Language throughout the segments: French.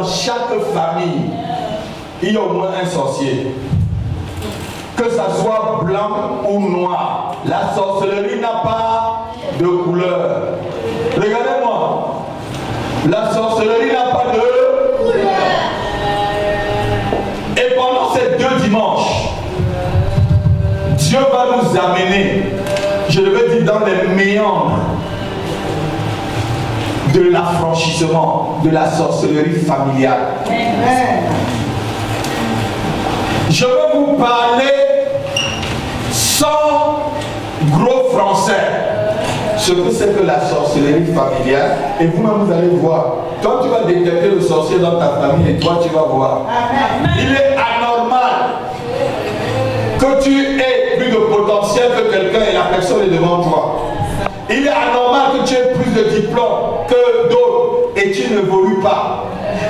dans chaque famille, il y a au moins un sorcier. Que ça soit blanc ou noir, la sorcellerie n'a pas de couleur. Regardez-moi, la sorcellerie n'a pas de couleur. Et pendant ces 2 dimanches, Dieu va nous amener, je le veux dire, dans les méandres de l'affranchissement de la sorcellerie familiale. Amen. Je vais vous parler sans gros français ce que c'est que la sorcellerie familiale, et vous-même vous allez voir. Quand tu vas détecter le sorcier dans ta famille, et toi tu vas voir. Amen. Il est anormal que tu aies plus de potentiel que quelqu'un et la personne est devant toi. Il est anormal que tu aies plus de diplômes que d'autres et tu n'évolues pas.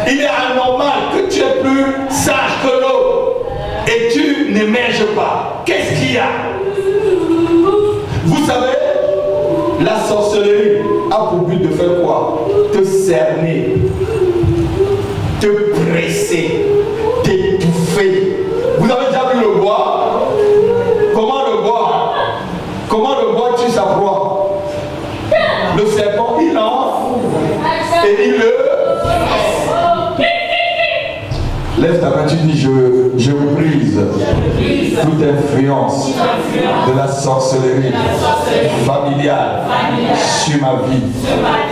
Il est anormal que tu aies plus sage que l'autre et tu n'émerges pas. Qu'est-ce qu'il y a? Vous savez, la sorcellerie a pour but de faire quoi? Te cerner, te presser, t'étouffer. Vous avez déjà vu le bois? Comment le bois? Comment le bois tue sa proie? Le serpent, il entre et il le... Lève ta main, tu dis, je brise toute influence de la sorcellerie familiale sur ma vie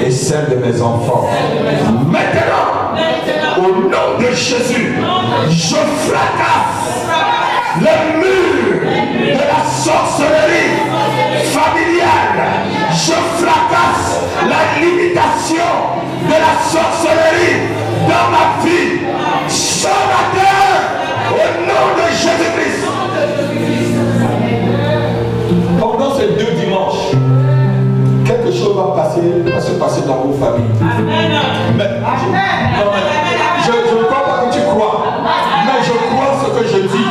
et celle de mes enfants. Maintenant, au nom de Jésus, je fracasse le mur de la sorcellerie familiale. Je fracasse la limitation de la sorcellerie dans ma vie. Ce matin, au nom de Jésus-Christ. Pendant ces 2 dimanches, quelque chose va se passer dans vos familles. Amen. Je ne crois pas que tu crois, mais je crois ce que je dis.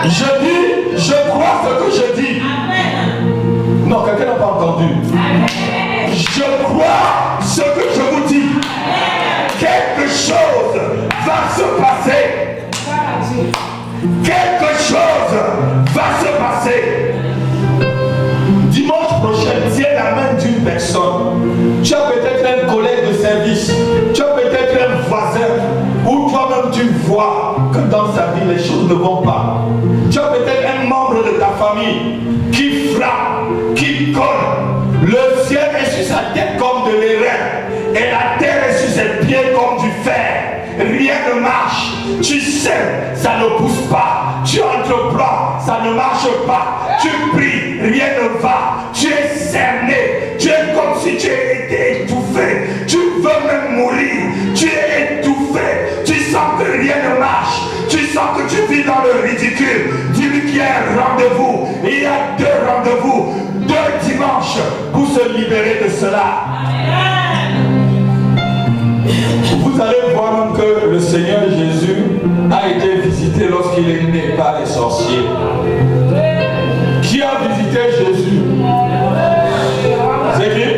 Je dis, je crois ce que je dis. Non, quelqu'un n'a pas entendu. Je crois ce que je vous dis. Quelque chose va se passer. Quelque chose va se passer. Dimanche prochain, tiens la main d'une personne. Tu as peut-être un collègue de service. Tu as peut-être un voisin. Ou toi-même tu vois que dans sa vie les choses ne vont pas. Tu as peut-être un membre de ta famille qui frappe, qui colle. Le ciel est sur sa tête comme de l'airain et la terre est sur ses pieds comme du fer. Rien ne marche. Tu sais, ça ne pousse pas. Tu entreprends, ça ne marche pas. Tu pries, rien ne va. Tu es cerné. Tu es comme si tu étais étouffé. Tu veux même mourir. Tu es étouffé. Tu sens que rien ne marche. Tu sens que tu vis dans le ridicule. Dis-lui qu'il y a un rendez-vous. Il y a 2 rendez-vous, 2 dimanches pour se libérer de cela. Vous allez voir même que le Seigneur Jésus a été visité lorsqu'il est né par les sorciers. Qui a visité Jésus? C'est qui?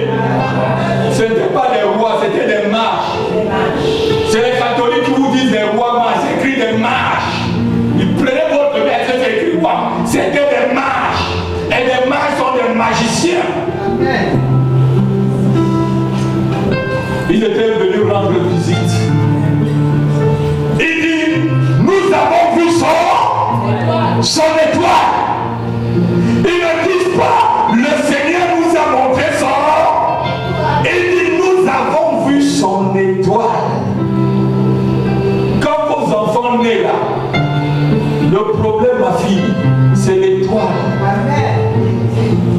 Ce n'était pas des rois, c'était des mages. C'est les catholiques qui vous disent des rois mages, c'est écrit des mages. Ils prenaient votre lettre, c'est écrit quoi? C'était des mages. Et les mages sont des magiciens. Ils étaient venus rendre visite. Il dit, nous avons vu son étoile. Ils ne disent pas, le Seigneur nous a montré son. Il dit, nous avons vu son étoile. Quand vos enfants naissent là, le problème, ma fille, c'est l'étoile.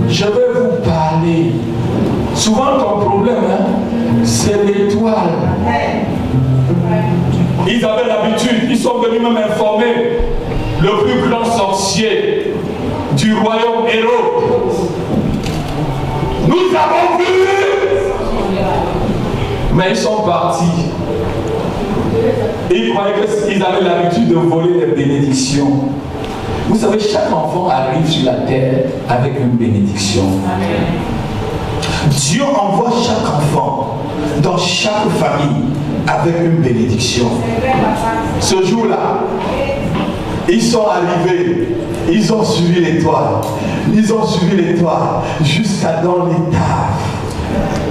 Je vais vous parler. Souvent ton problème, c'est l'étoile. Ils avaient l'habitude, ils sont venus même informer le plus grand sorcier du royaume Hérode. Nous avons vu, mais ils sont partis. Ils croyaient qu'ils avaient l'habitude de voler des bénédictions. Vous savez, chaque enfant arrive sur la terre avec une bénédiction. Dieu envoie chaque enfant dans chaque famille avec une bénédiction. Ce jour-là, ils sont arrivés, ils ont suivi l'étoile, jusqu'à dans l'étable.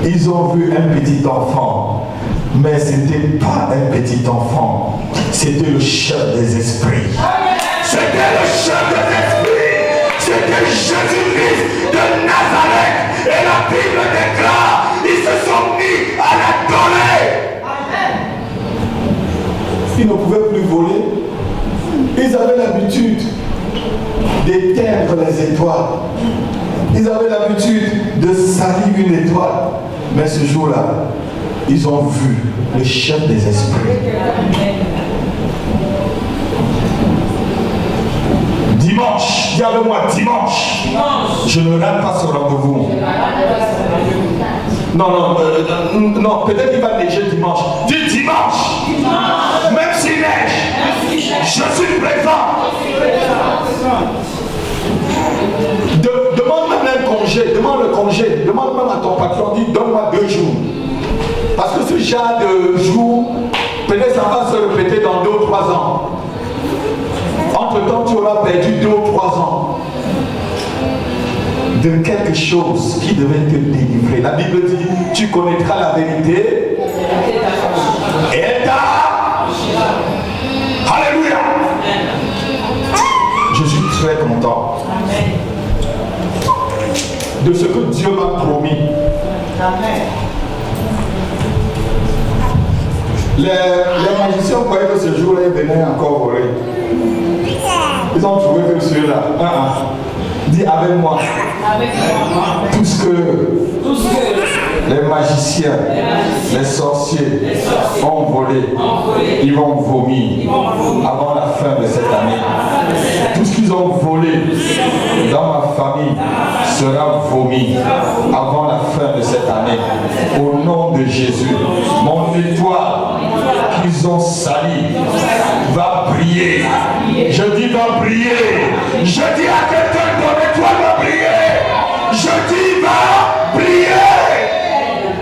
Ils ont vu un petit enfant, mais ce n'était pas un petit enfant, c'était le chef des esprits. C'était le chef des esprits, c'était Jésus-Christ de Nazareth. Et la Bible déclare, ils se sont mis à l'adorer. Ils ne pouvaient plus voler. Ils avaient l'habitude d'éteindre les étoiles. Ils avaient l'habitude de salir une étoile. Mais ce jour-là, ils ont vu le chef des esprits. Dimanche, dis avec moi, dimanche. Je ne rate pas ce rendez-vous. Non, peut-être qu'il va neiger dimanche. Dis dimanche. Même s'il neige, je suis présent. Demande même un congé, demande le congé, demande même à ton patron, dis donne-moi 2 jours. Parce que ce genre de jour, peut-être ça va se répéter dans 2 ou 3 ans. Entre-temps, tu auras perdu 2 ou 3 ans de quelque chose qui devait te délivrer. La Bible dit, tu connaîtras la vérité et elle t'a. Alléluia. Je suis très content de ce que Dieu m'a promis. Les magiciens croyaient que ce jour-là, ils venaient encore voler. Ils ont trouvé que celui-là. Dis avec moi. Tout ce que les magiciens, les sorciers ont volé, ils vont vomir avant la fin de cette année. Tout ce qu'ils ont volé dans ma famille sera vomi avant la fin de cette année. Au nom de Jésus, mon étoile qu'ils ont sali va briller. Je dis va briller. Je dis à quelqu'un, ton étoile va briller. Je dis va briller.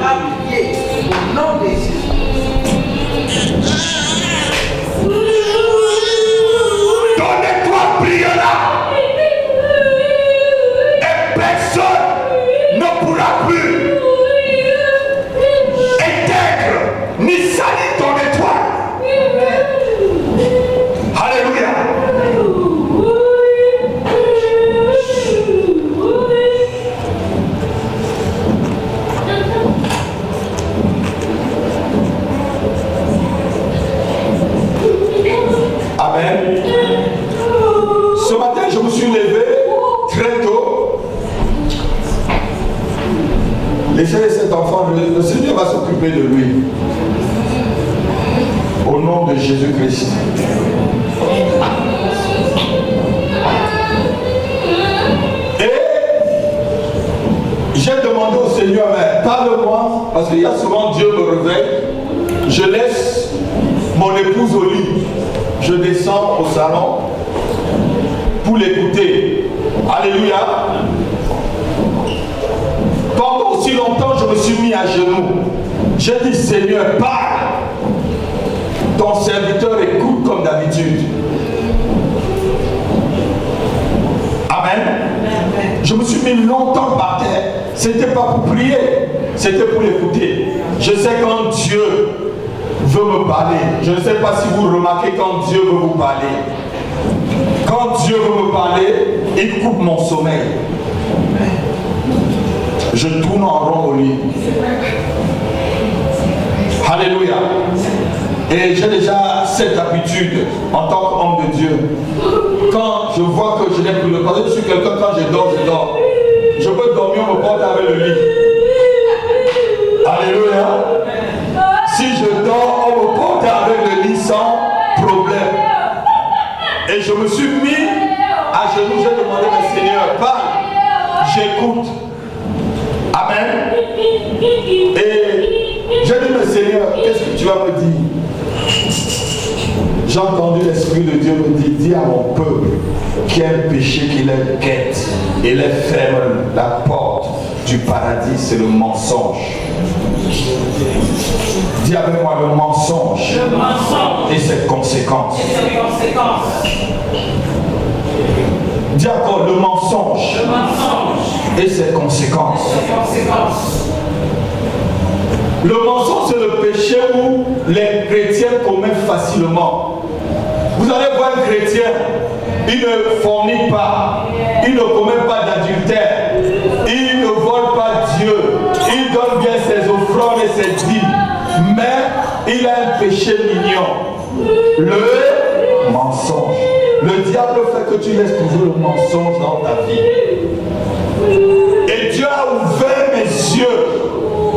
Va briller. Au nom de Jésus. Ton étoile brillera. Et personne ne pourra plus éteindre ni salir ton étoile. Alléluia. Amen. Ce matin, je me suis levé très tôt. Laissez cet enfant, le Seigneur va s'occuper de lui. Au nom de Jésus-Christ. Et j'ai demandé au Seigneur, mais parle-moi, parce qu'il y a souvent Dieu me réveille. Je laisse mon épouse au lit. Je descends au salon pour l'écouter. Alléluia. Pendant aussi longtemps, je me suis mis à genoux. J'ai dit, Seigneur, parle. Ton serviteur écoute comme d'habitude. Amen. Je me suis mis longtemps par terre. C'était pas pour prier, c'était pour l'écouter. Je sais quand Dieu veut me parler. Je ne sais pas si vous remarquez quand Dieu veut vous parler. Quand Dieu veut me parler, il coupe mon sommeil. Je tourne en rond au lit. Alléluia. Et j'ai déjà cette habitude en tant qu'homme de Dieu. Quand je vois que je n'ai plus le temps, je suis quelqu'un, quand je dors, je dors. Je peux dormir, on me porte avec le lit. Alléluia. Si je dors, on me porte avec le lit sans problème. Et je me suis mis à genoux, j'ai demandé au Seigneur, parle, j'écoute. Amen. Et j'ai dit, mais Seigneur, qu'est-ce que tu vas me dire? J'ai entendu l'Esprit de Dieu me dire, dis à mon peuple qu'il y a un péché qui les guette et les ferme la porte du paradis, c'est le mensonge. Dis avec moi le mensonge et ses conséquences. Dis encore le mensonge et ses conséquences. Le mensonge, c'est le péché où les chrétiens commettent facilement. Vous allez voir un chrétien, il ne fornique pas, il ne commet pas d'adultère, il ne vole pas Dieu, il donne bien ses offrandes et ses dîmes, mais il a un péché mignon, le mensonge. Le diable fait que tu laisses toujours le mensonge dans ta vie. Et Dieu a ouvert mes yeux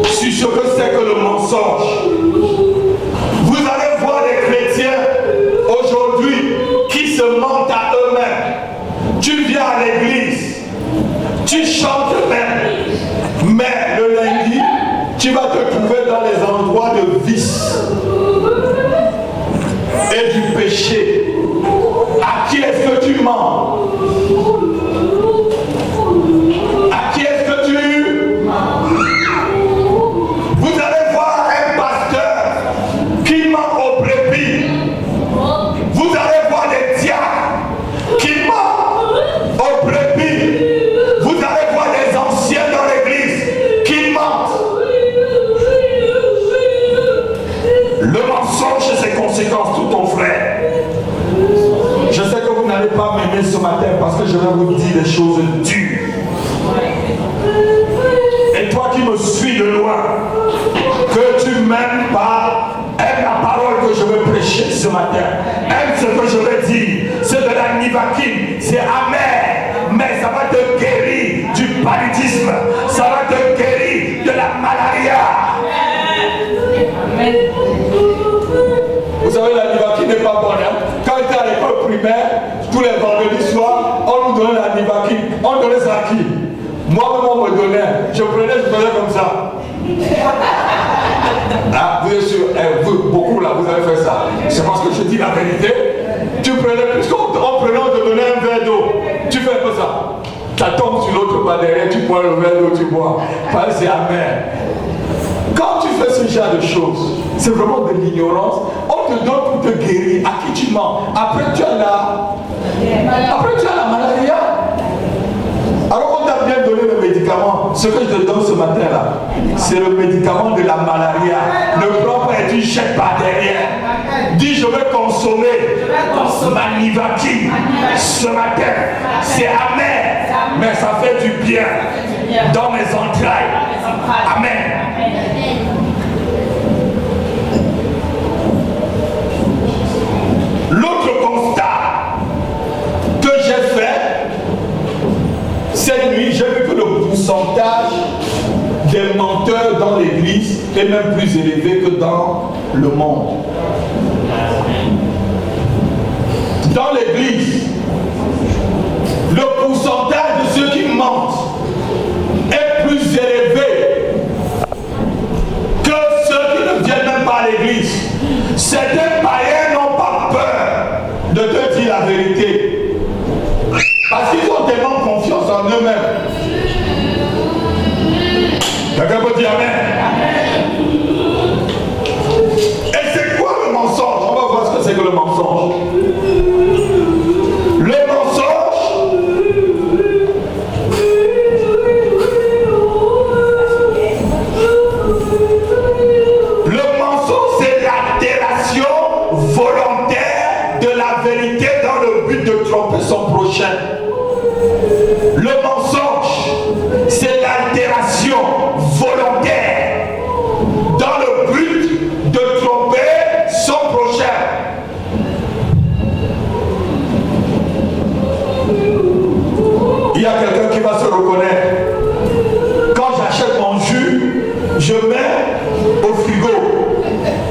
sur ce que c'est que le mensonge. Vous allez voir des chrétiens aujourd'hui qui se mentent à eux-mêmes. Tu viens à l'église, tu chantes même, mais le lundi, tu vas te trouver dans les endroits de vice et du péché. À qui est-ce que tu mens? À qui est-ce que tu mens? Vous allez voir un pasteur qui ment aux brebis. Vous allez voir des diacres qui mentent aux brebis. Vous allez voir des anciens dans l'église qui mentent. Le mensonge et ses conséquences, tout ton frère. Je sais que vous n'allez pas m'aimer ce matin parce que je vais vous dire des choses dures. Et toi qui me suis de loin, que tu m'aimes pas, aime la parole que je vais prêcher ce matin. Aime ce que je vais dire. C'est de la nivaquine, c'est amer, mais ça va te guérir du paludisme. Ça va te guérir de la malaria. Amen. Vous savez, la nivaquine n'est pas bonne. Hein? Quand j'étais à l'école primaire, tous les vendredis soirs, on nous donnait la nivaquine. On donnait ça à qui? Moi-même, on me donnait. Je faisais comme ça. Ah, vous êtes sûr, vous, beaucoup là, vous avez fait ça. C'est parce que je dis la vérité. Tu prenais, puisqu'on prenait, on te donnait un verre d'eau. Tu fais un peu ça. Ça tombe sur l'autre pas derrière, tu bois le verre d'eau, tu bois. Parce que c'est amer. Quand tu fais ce genre de choses, c'est vraiment de l'ignorance. On te donne pour te guérir. À qui tu mens? Après tu as la malaria. Alors on t'a bien donné le médicament. Ce que je te donne ce matin là, c'est le médicament de la malaria. Ne prends pas et tu jettes par derrière. Dis je vais consommer ma nivaquine ce matin. C'est amer, mais ça fait du bien dans mes entrailles. Amen. L'autre constat que j'ai fait cette nuit, j'ai vu que le pourcentage des menteurs dans l'église est même plus élevé que dans le monde. Dans l'église, le pourcentage de ceux qui mentent est plus élevé que ceux qui ne viennent même pas à l'église. Certains païens n'ont pas peur de te dire la vérité parce qu'ils ont tellement confiance en eux-mêmes. Quelqu'un peut dire amen. Et c'est quoi le mensonge? On va voir ce que c'est que le mensonge. Son prochain. Le mensonge, c'est l'altération volontaire dans le but de tromper son prochain. Il y a quelqu'un qui va se reconnaître. Quand j'achète mon jus, je mets au frigo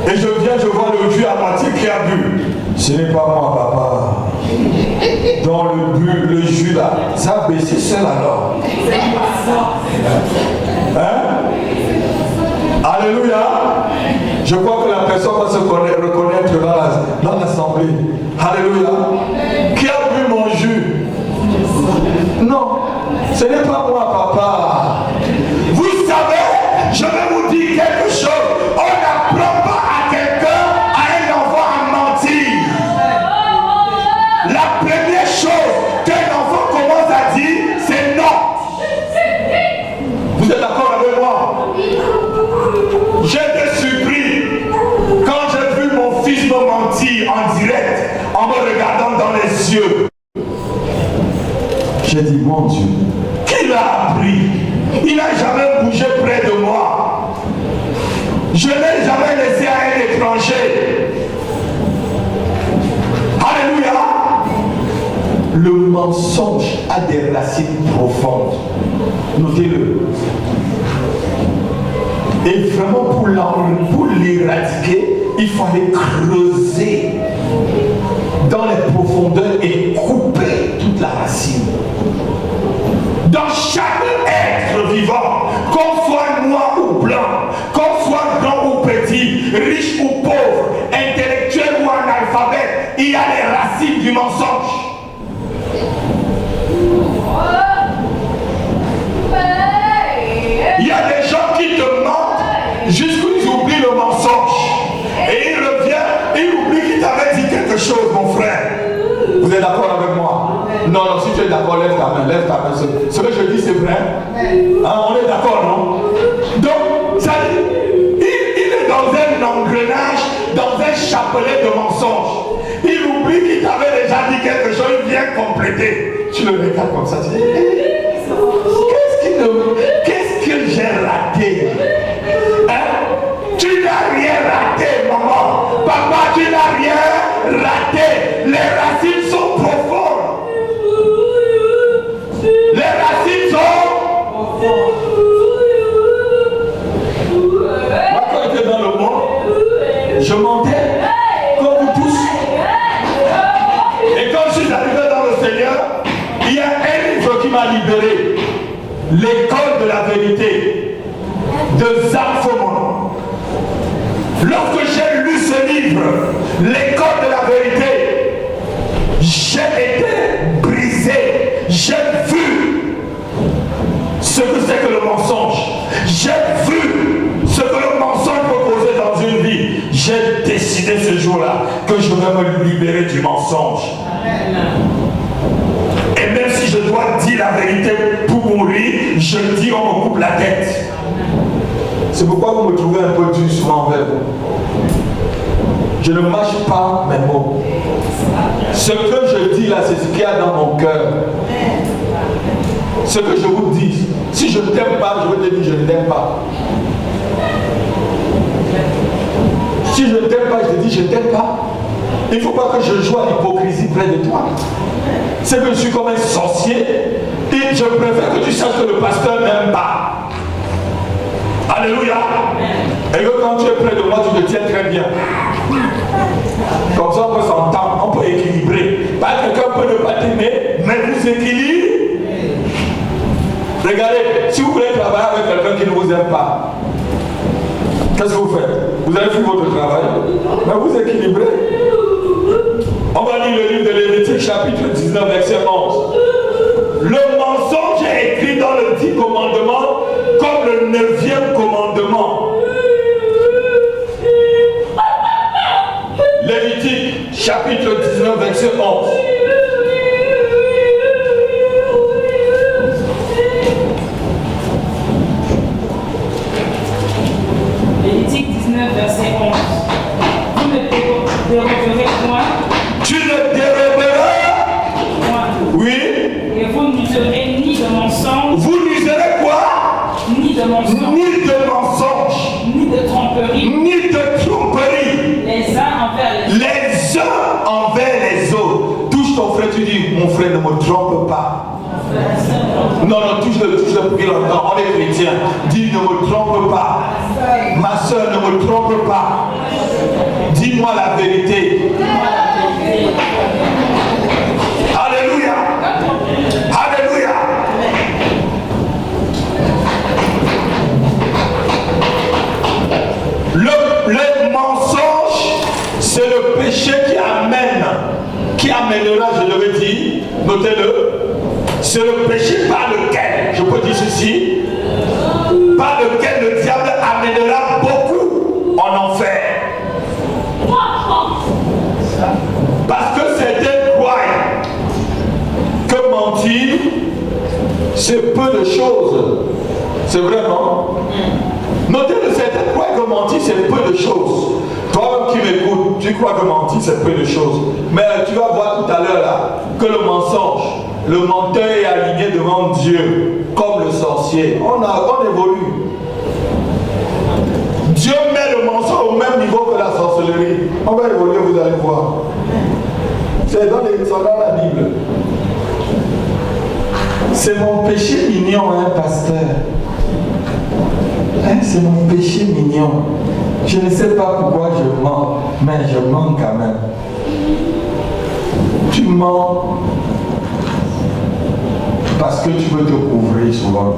et je viens, je vois le jus à moitié qui a bu. Ce n'est pas moi, papa. Dans le jus là, ça a baissé seul alors. Hein? Alléluia. Je crois que la personne va se reconnaître dans l'assemblée. Alléluia. Qui a bu mon jus? Non, ce n'est pas moi, papa. Vous savez, je vais vous dire quelque me mentir en direct, en me regardant dans les yeux. J'ai dit, mon Dieu, qui l'a appris? Il n'a jamais bougé près de moi. Je ne l'ai jamais laissé à un étranger. Alléluia. Le mensonge a des racines profondes. Notez-le. Et vraiment pour l'éradiquer, il fallait creuser dans les profondeurs et couper toute la racine. Dans chaque être vivant, qu'on soit noir ou blanc, qu'on soit grand ou petit, riche ou pauvre, intellectuel ou analphabète, il y a les racines du mensonge. Il y a des gens qui te mentent jusqu'où ils oublient le mensonge. Et il revient, il oublie qu'il t'avait dit quelque chose, mon frère. Vous êtes d'accord avec moi? Non, non, si tu es d'accord, lève ta main, lève ta main. Ce que je dis, c'est vrai. Hein, on est d'accord, non? Donc, ça dit, il est dans un engrenage, dans un chapelet de mensonges. Il oublie qu'il t'avait déjà dit quelque chose, il vient compléter. Tu le regardes comme ça, tu dis, qu'est-ce que j'ai raté? Hein? Tu n'as rien raté, maman. Papa, tu n'as rien raté. Les racines sont profondes. Les racines sont profondes. Moi, quand j'étais dans le monde, je mentais comme vous tous. Et quand je suis arrivé dans le Seigneur, il y a un livre qui m'a libéré. L'école de la vérité de Zach Fomon. Lorsque j'ai lu ce livre, l'école de la vérité, j'ai été brisé. J'ai vu ce que c'est que le mensonge. J'ai vu ce que le mensonge peut causer dans une vie. J'ai décidé ce jour-là que je vais me libérer du mensonge. Et même si je dois dire la vérité pour mourir, je dis on me coupe la tête. C'est pourquoi vous me trouvez un peu dur souvent envers vous. Je ne mâche pas mes mots. Ce que je dis là, c'est ce qu'il y a dans mon cœur. Ce que je vous dis, si je ne t'aime pas, je vais te dire je ne t'aime pas. Si je ne t'aime pas, je te dis je ne t'aime pas. Il ne faut pas que je joue à l'hypocrisie près de toi. C'est que je suis comme un sorcier et je préfère que tu saches que le pasteur n'aime pas. Alléluia. Et que quand tu es près de moi, tu te tiens très bien. Comme ça, on peut s'entendre, on peut équilibrer. Pas quelqu'un peut ne pas t'aimer, mais vous équilibrez. Regardez, si vous voulez travailler avec quelqu'un qui ne vous aime pas, qu'est-ce que vous faites? Vous allez faire votre travail, mais vous équilibrez. On va lire le livre de Lévitique, chapitre 19, verset 11. Le mensonge est écrit dans le 10 commandements comme le 9e commandement. Lévitique, chapitre 19, verset 11. Lévitique 19, verset 11. Vous ne déroberez point. Tu ne déroberas Point. Oui. Et vous n'userez ni de mensonge. Vous n'userez quoi? Ni de mensonge. Ni de mensonge. Ni de tromperie. Ni de tromperie. Les uns envers les autres. Les uns envers les autres. Touche ton frère, tu dis, mon frère, ne me trompe pas. Non, non, touche-le plus longtemps. On est chrétien. Dis, ne me trompe pas. Ma soeur, ne me trompe pas. Dis-moi la vérité. Alléluia. Alléluia. Le mensonge, c'est le péché qui amènera, je devais dire, notez-le, c'est le péché par lequel, je peux dire ceci, par lequel le diable amènera beaucoup en enfer. Parce que certains croient que mentir, c'est peu de choses. C'est vrai, non? Notez que certains croient que mentir, c'est peu de choses. Toi-même qui m'écoutes, tu crois que mentir c'est peu de choses. Mais tu vas voir tout à l'heure là que le mensonge, le menteur est aligné devant Dieu comme le sorcier. On évolue. Dieu met le mensonge au même niveau que la sorcellerie. On va évoluer, vous allez voir. C'est dans la Bible. C'est mon péché mignon, hein, pasteur. Hein, c'est mon péché mignon. Je ne sais pas pourquoi je mens, mais je mens quand même. Tu mens parce que tu veux te couvrir souvent.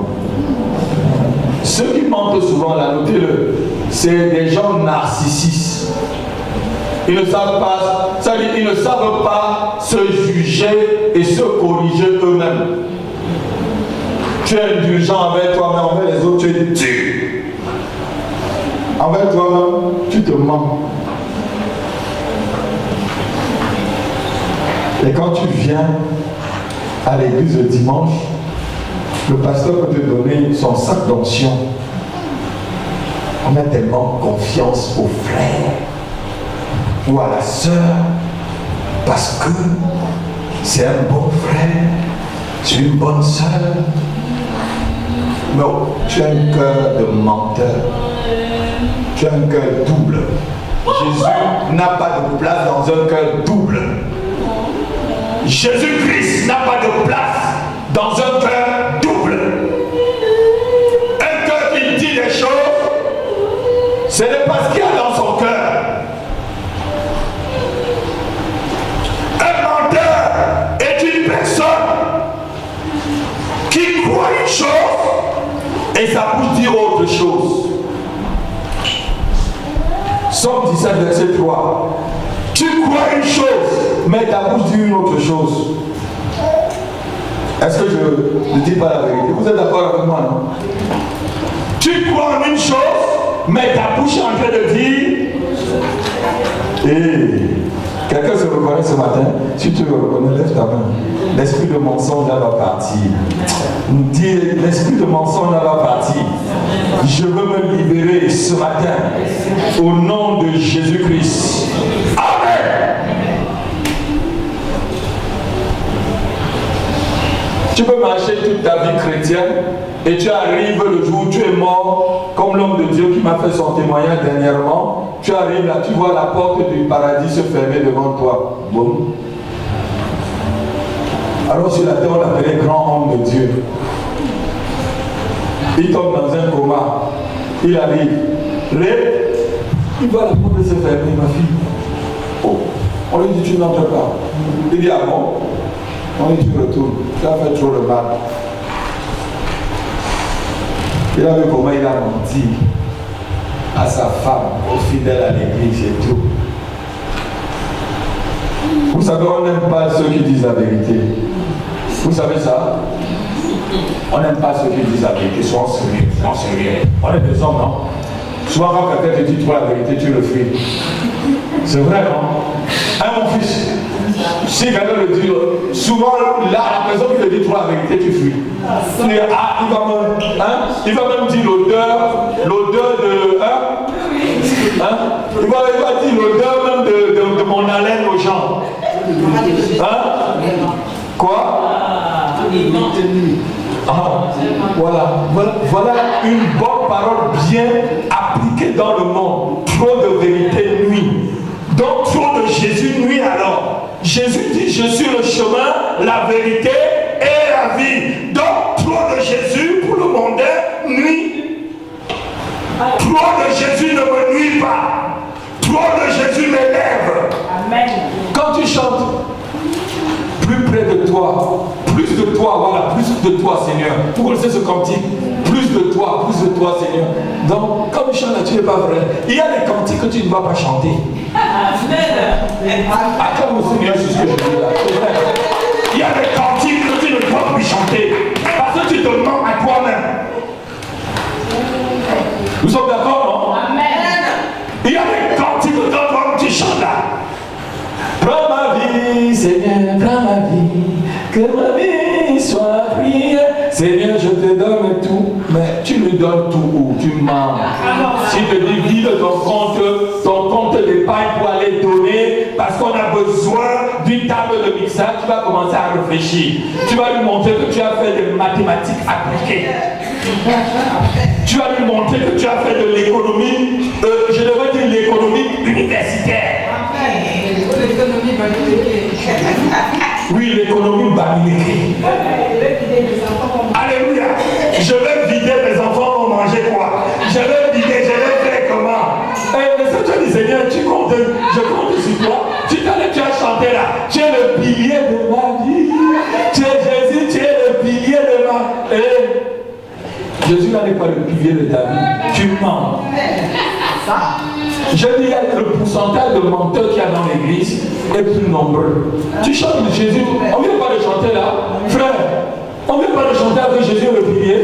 Ceux qui mentent souvent, là, notez-le, c'est des gens narcissistes. Ils ne savent pas, ça veut dire ils ne savent pas se juger et se corriger eux-mêmes. Tu es indulgent envers toi-même, envers les autres, tu es dur. Envers toi-même, tu te mens. Et quand tu viens à l'église le dimanche, le pasteur peut te donner son sac d'onction. On a tellement confiance au frère ou à la sœur parce que c'est un bon frère, c'est une bonne sœur. Non, tu as un cœur de menteur. Tu as un cœur double. Jésus n'a pas de place dans un cœur double. Jésus-Christ n'a pas de place dans un cœur double. Un cœur qui dit des choses, ce n'est pas ce qu'il y a dans son cœur. Un menteur est une personne qui croit une chose et sa bouche dit autre chose. Somme 17, verset 3. Tu crois une chose, mais ta bouche dit une autre chose. Est-ce que je ne dis pas la vérité? Vous êtes d'accord avec moi, non? Tu crois en une chose, mais ta bouche est en train de dire. Quelqu'un se reconnaît ce matin? Si tu le reconnais, lève ta main. L'esprit de mensonge là va partir. Dis, l'esprit de mensonge là va partir. Je veux me libérer ce matin au nom de Jésus-Christ. Amen. Tu peux marcher toute ta vie chrétienne et tu arrives le jour où tu es mort, comme l'homme de Dieu qui m'a fait son témoignage dernièrement. Tu arrives là, tu vois la porte du paradis se fermer devant toi. Bon. Alors sur la terre, on l'appelait grand homme de Dieu. Il tombe dans un coma. Il arrive. Il voit la porte se fermer, ma fille. Oh. On lui dit, tu n'entres pas. Il dit, ah bon? On dit, tu retournes. Tu as fait trop le mal. Il a vu comment il a menti à sa femme, au fidèle à l'église et tout. Vous savez, on n'aime pas ceux qui disent la vérité. Vous savez ça? On n'aime pas ceux qui disent la vérité. Sois sérieux, sois sérieux. On est des hommes, non? Souvent quand quelqu'un te dit toi la vérité, tu le fuis. C'est vrai, non? Hein, mon fils? Si quelqu'un le dit, souvent là, la personne qui te dit toi la vérité, tu fuis. Il va même dire l'odeur de... Il va dire l'odeur même de mon haleine aux gens. Quoi? Voilà une bonne parole bien appliquée dans le monde. Trop de vérité nuit. Donc trop de Jésus nuit alors. Jésus dit, je suis le chemin, la vérité et la vie. Donc trop de Jésus pour le mondain nuit. Trop de Jésus ne me nuit pas. Trop de Jésus m'élève. Amen. Quand tu chantes, plus près de toi, plus de toi, voilà, plus de toi, Seigneur. Vous connaissez ce cantique? Plus de toi, Seigneur. Donc, comme tu chantes, tu n'es pas vrai. Il y a des cantiques que tu ne vas pas chanter. Attends, mon Seigneur, c'est ce que je dis là. Il y a des cantiques que tu ne dois plus chanter. Parce que tu te mens à toi-même. Nous sommes d'accord, non? Amen. Il y a des cantiques que toi-même tu chantes là. Prends ma vie, Seigneur, prends ma vie. Que ma vie soit priée. Seigneur, je te donne tout. Mais tu lui donnes tout où? Tu mens. Si tu te dis, vide ton compte d'épargne pour aller donner. on a besoin d'une table de mixage, tu vas commencer à réfléchir. Tu vas lui montrer que tu as fait des mathématiques appliquées. Tu vas lui montrer que tu as fait de l'économie, je devrais dire l'économie universitaire. L'économie bamileke. Oui, l'économie bamileke. Alléluia. Je vais vider, mes enfants vont manger quoi? Je vais vider, je vais faire comment? Le Seigneur dit, Seigneur, tu comptes, je compte sur toi. Tu as chanté là. Tu es le pilier de ma vie. Tu es Jésus, tu es le pilier de ma vie. Jésus n'est pas le pilier de ta vie. Tu mens. Je dis, le pourcentage de menteurs qu'il y a dans l'église est plus nombreux. Tu chantes de Jésus, on ne vient pas de chanter là. Frère, on ne vient pas de chanter avec Jésus le pilier.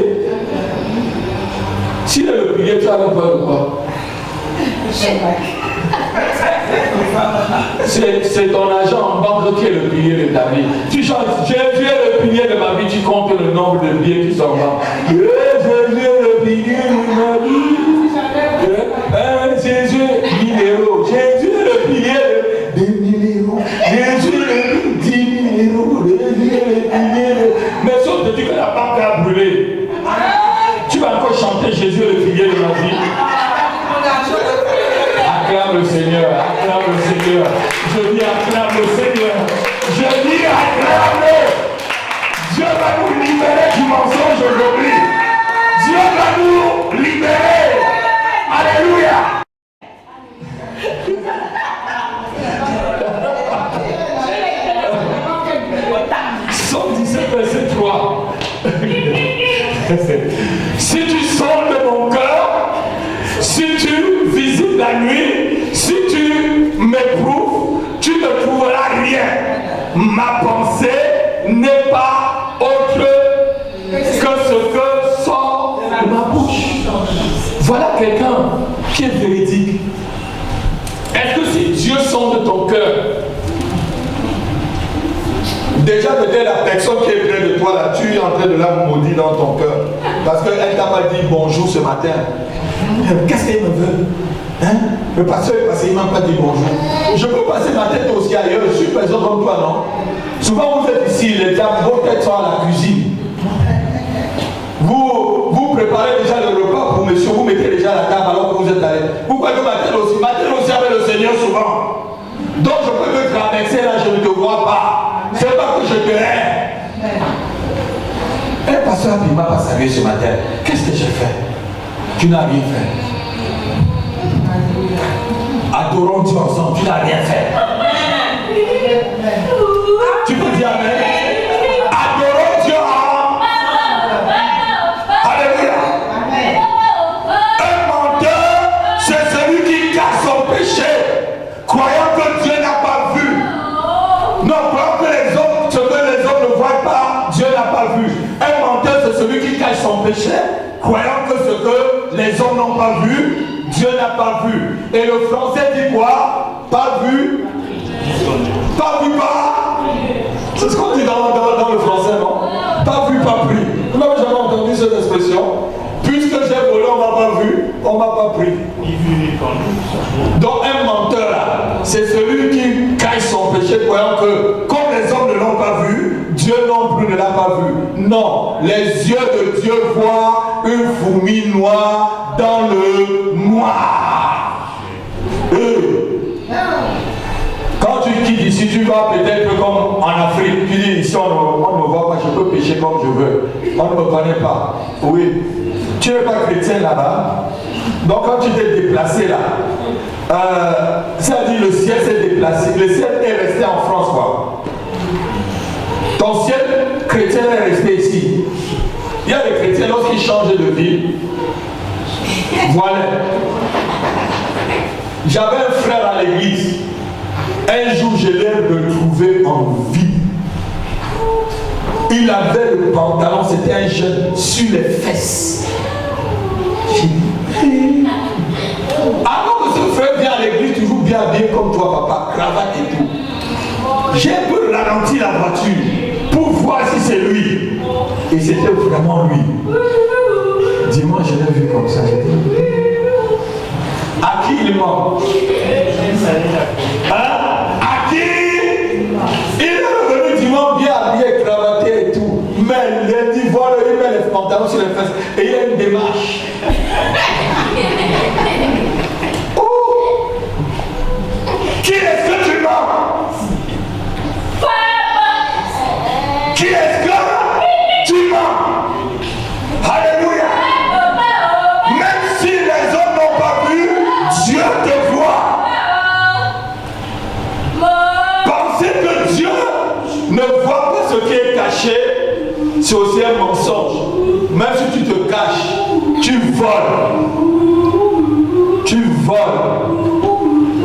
S'il est le pilier, tu as peur de quoi? C'est ton agent en banque qui est le pilier de ta vie. Tu chantes, Jésus est le pilier de ma vie, tu comptes le nombre de billets qui sont là. Jésus est le pilier de ma vie. Jésus, 1000 euros. Jésus est le pilier de 1000 euros. Jésus est 10 000 euros. Jésus est le pilier de... Mais sauf que tu que la banque a brûlé. Tu vas encore chanter Jésus est le pilier de ma vie. Acclame le Seigneur, acclame le Seigneur. Je dis acclame le Seigneur. Je dis acclame-le. Dieu va nous libérer du mensonge aujourd'hui. Dieu va nous libérer. Alléluia. 117 verset 3. Si tu sondes mon cœur, si tu visites la nuit, si tu m'éprouves, tu ne trouveras rien. Ma pensée n'est pas autre que ce que sort de ma bouche. Voilà quelqu'un qui est véridique. Est-ce que si Dieu sonde ton cœur, déjà peut-être la personne qui est près de toi là, tu es en train de la maudire dans ton cœur parce qu'elle t'a pas dit bonjour ce matin. Qu'est-ce qu'elle me veut? Hein? Le pasteur est passé, il ne m'a pas dit bonjour. Je peux passer ma tête aussi ailleurs, je suis personne comme toi, non? Souvent vous êtes ici, les dames, vos têtes sont à la cuisine. Vous préparez déjà le repas pour monsieur, vous mettez déjà la table alors que vous êtes allé. Pourquoi que ma tête aussi avec le Seigneur souvent. Donc je peux te traverser là, je ne te vois pas. C'est pas que je te hais. Un pasteur ne m'a pas salué ce matin. Qu'est-ce que j'ai fait? Tu n'as rien fait. Adorons Dieu ensemble, tu n'as rien fait. Tu peux dire amen. Adorons Dieu ensemble. Alléluia. Un menteur, c'est celui qui cache son péché, croyant que Dieu n'a pas vu. Non, croyant que les hommes, ce que les hommes ne voient pas, Dieu n'a pas vu. Un menteur, c'est celui qui cache son péché, croyant que ce que les hommes n'ont pas vu, Dieu n'a pas vu. Et le français dit quoi? Pas vu. Pas vu, pas. C'est ce qu'on dit dans le français, non? Pas vu, pas pris. Vous n'avez jamais entendu cette expression? Puisque j'ai volé, on m'a pas vu, on m'a pas pris. Donc un menteur là, c'est celui qui cache son péché croyant que comme les hommes ne l'ont pas vu, Dieu non plus ne l'a pas vu. Non, les yeux de Dieu voient une fourmi noire dans le noir. Quand tu quittes ici, tu vas peut-être comme en Afrique, tu dis ici on ne me voit pas, je peux pécher comme je veux. On ne me connaît pas. Oui. Tu n'es pas chrétien là-bas. Donc quand tu t'es déplacé là, ça dit le ciel s'est déplacé. Le ciel est resté en France quoi. Ton ciel chrétien est resté ici. Il y a des chrétiens lorsqu'ils changent de ville. Voilà. J'avais un frère à l'église. Un jour, je l'ai retrouvé en vie. Il avait le pantalon, c'était un jeune, sur les fesses. Alors que ce frère vient à l'église toujours bien habillé comme toi, papa, cravate et tout. J'ai un peu ralenti la voiture pour voir si c'est lui. Et c'était vraiment lui. Dis-moi, je l'ai vu comme ça. À qui il ment? Hein? À qui Ne vois pas ce qui est caché, c'est aussi un mensonge. Même si tu te caches, tu voles. Tu voles.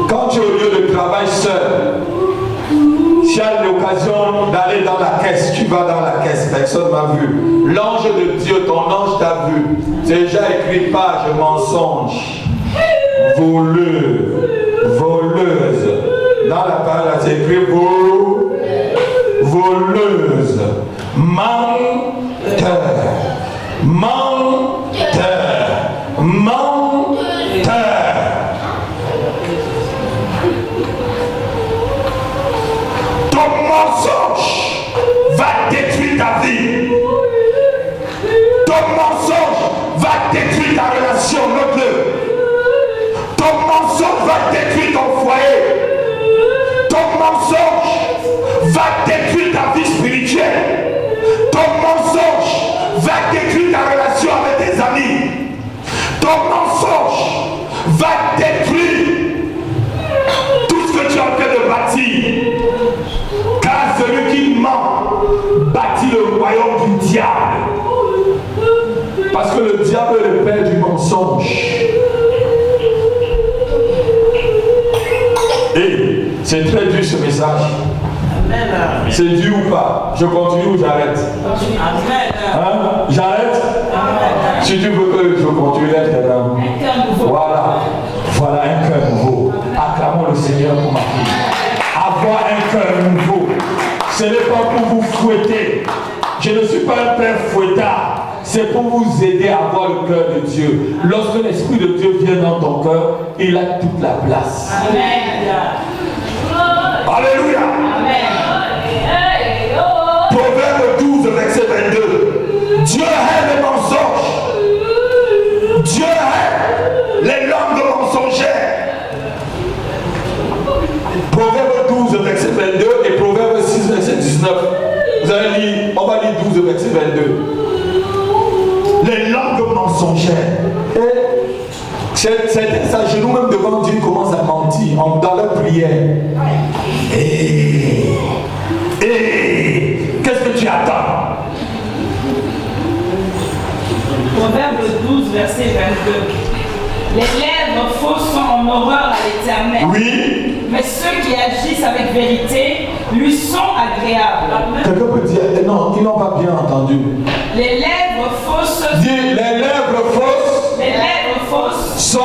Quand tu es au lieu de travail seul, si tu as l'occasion d'aller dans la caisse, tu vas dans la caisse, personne ne m'a vu. L'ange de Dieu, ton ange t'a vu. C'est déjà écrit page mensonge. Voleux, voleuse. Dans la parole, c'est écrit voleuse, menteur, menteur, menteur. Ton mensonge va détruire ta vie. Ton mensonge va détruire ta relation, note-le. Ton mensonge va détruire ton foyer. Ton mensonge va détruire ta vie spirituelle. Ton mensonge va détruire ta relation avec tes amis. Ton mensonge va détruire tout ce que tu es en train de bâtir. Car celui qui ment bâtit le royaume du diable. Parce que le diable est le père du mensonge. Et c'est très dur ce message. C'est dur ou pas? Je continue ou j'arrête? Hein? J'arrête? Si tu veux que je continue d'être là. Voilà. Voilà un cœur nouveau. Acclamons le Seigneur pour ma vie. Avoir un cœur nouveau. Ce n'est pas pour vous fouetter. Je ne suis pas un père fouettard. C'est pour vous aider à avoir le cœur de Dieu. Lorsque l'Esprit de Dieu vient dans ton cœur, il a toute la place. Amen. Alléluia. Amen. Proverbe 12, verset 22. Dieu hait les mensonges. Dieu hait les langues mensongères. Proverbe 12, verset 22 et Proverbe 6, verset 19. Vous allez lire, on va lire 12, verset 22. Les langues mensongères. Et certains s'agenouillent même devant Dieu, commencent à mentir dans leur prière. Qu'est-ce que tu attends? Proverbe 12, verset 22. Les lèvres fausses sont en horreur à l'Éternel. Oui. Mais ceux qui agissent avec vérité lui sont agréables. Quelqu'un peut dire, non, ils n'ont pas bien entendu. Les lèvres fausses. Dis, les lèvres fausses. Les lèvres fausses sont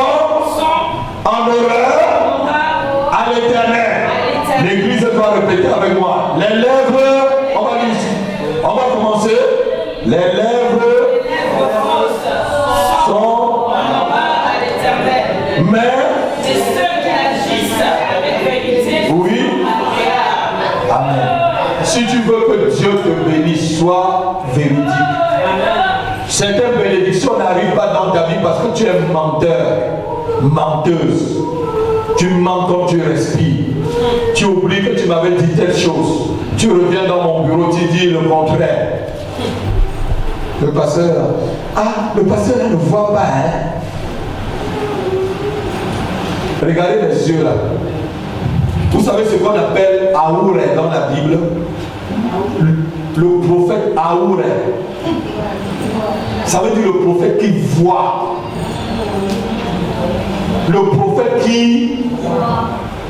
en horreur à l'Éternel. L'Église doit répéter avec moi. Les lèvres, on va lire ici. On va commencer. Les lèvres fausses sont en horreur à l'Éternel. Mais ceux qui agissent avec vérité. Oui. Amen. Si tu veux que Dieu te bénisse, sois véridique. Certaines bénédictions n'arrivent pas dans ta vie parce que tu es menteur, menteuse. Tu mens comme tu respires. Tu oublies que tu m'avais dit telle chose. Tu reviens dans mon bureau, tu dis le contraire. Le pasteur, le pasteur là ne voit pas, hein. Regardez les yeux là. Vous savez ce qu'on appelle Aouré dans la Bible? Le prophète Aouré. Ça veut dire le prophète qui voit. Le prophète qui...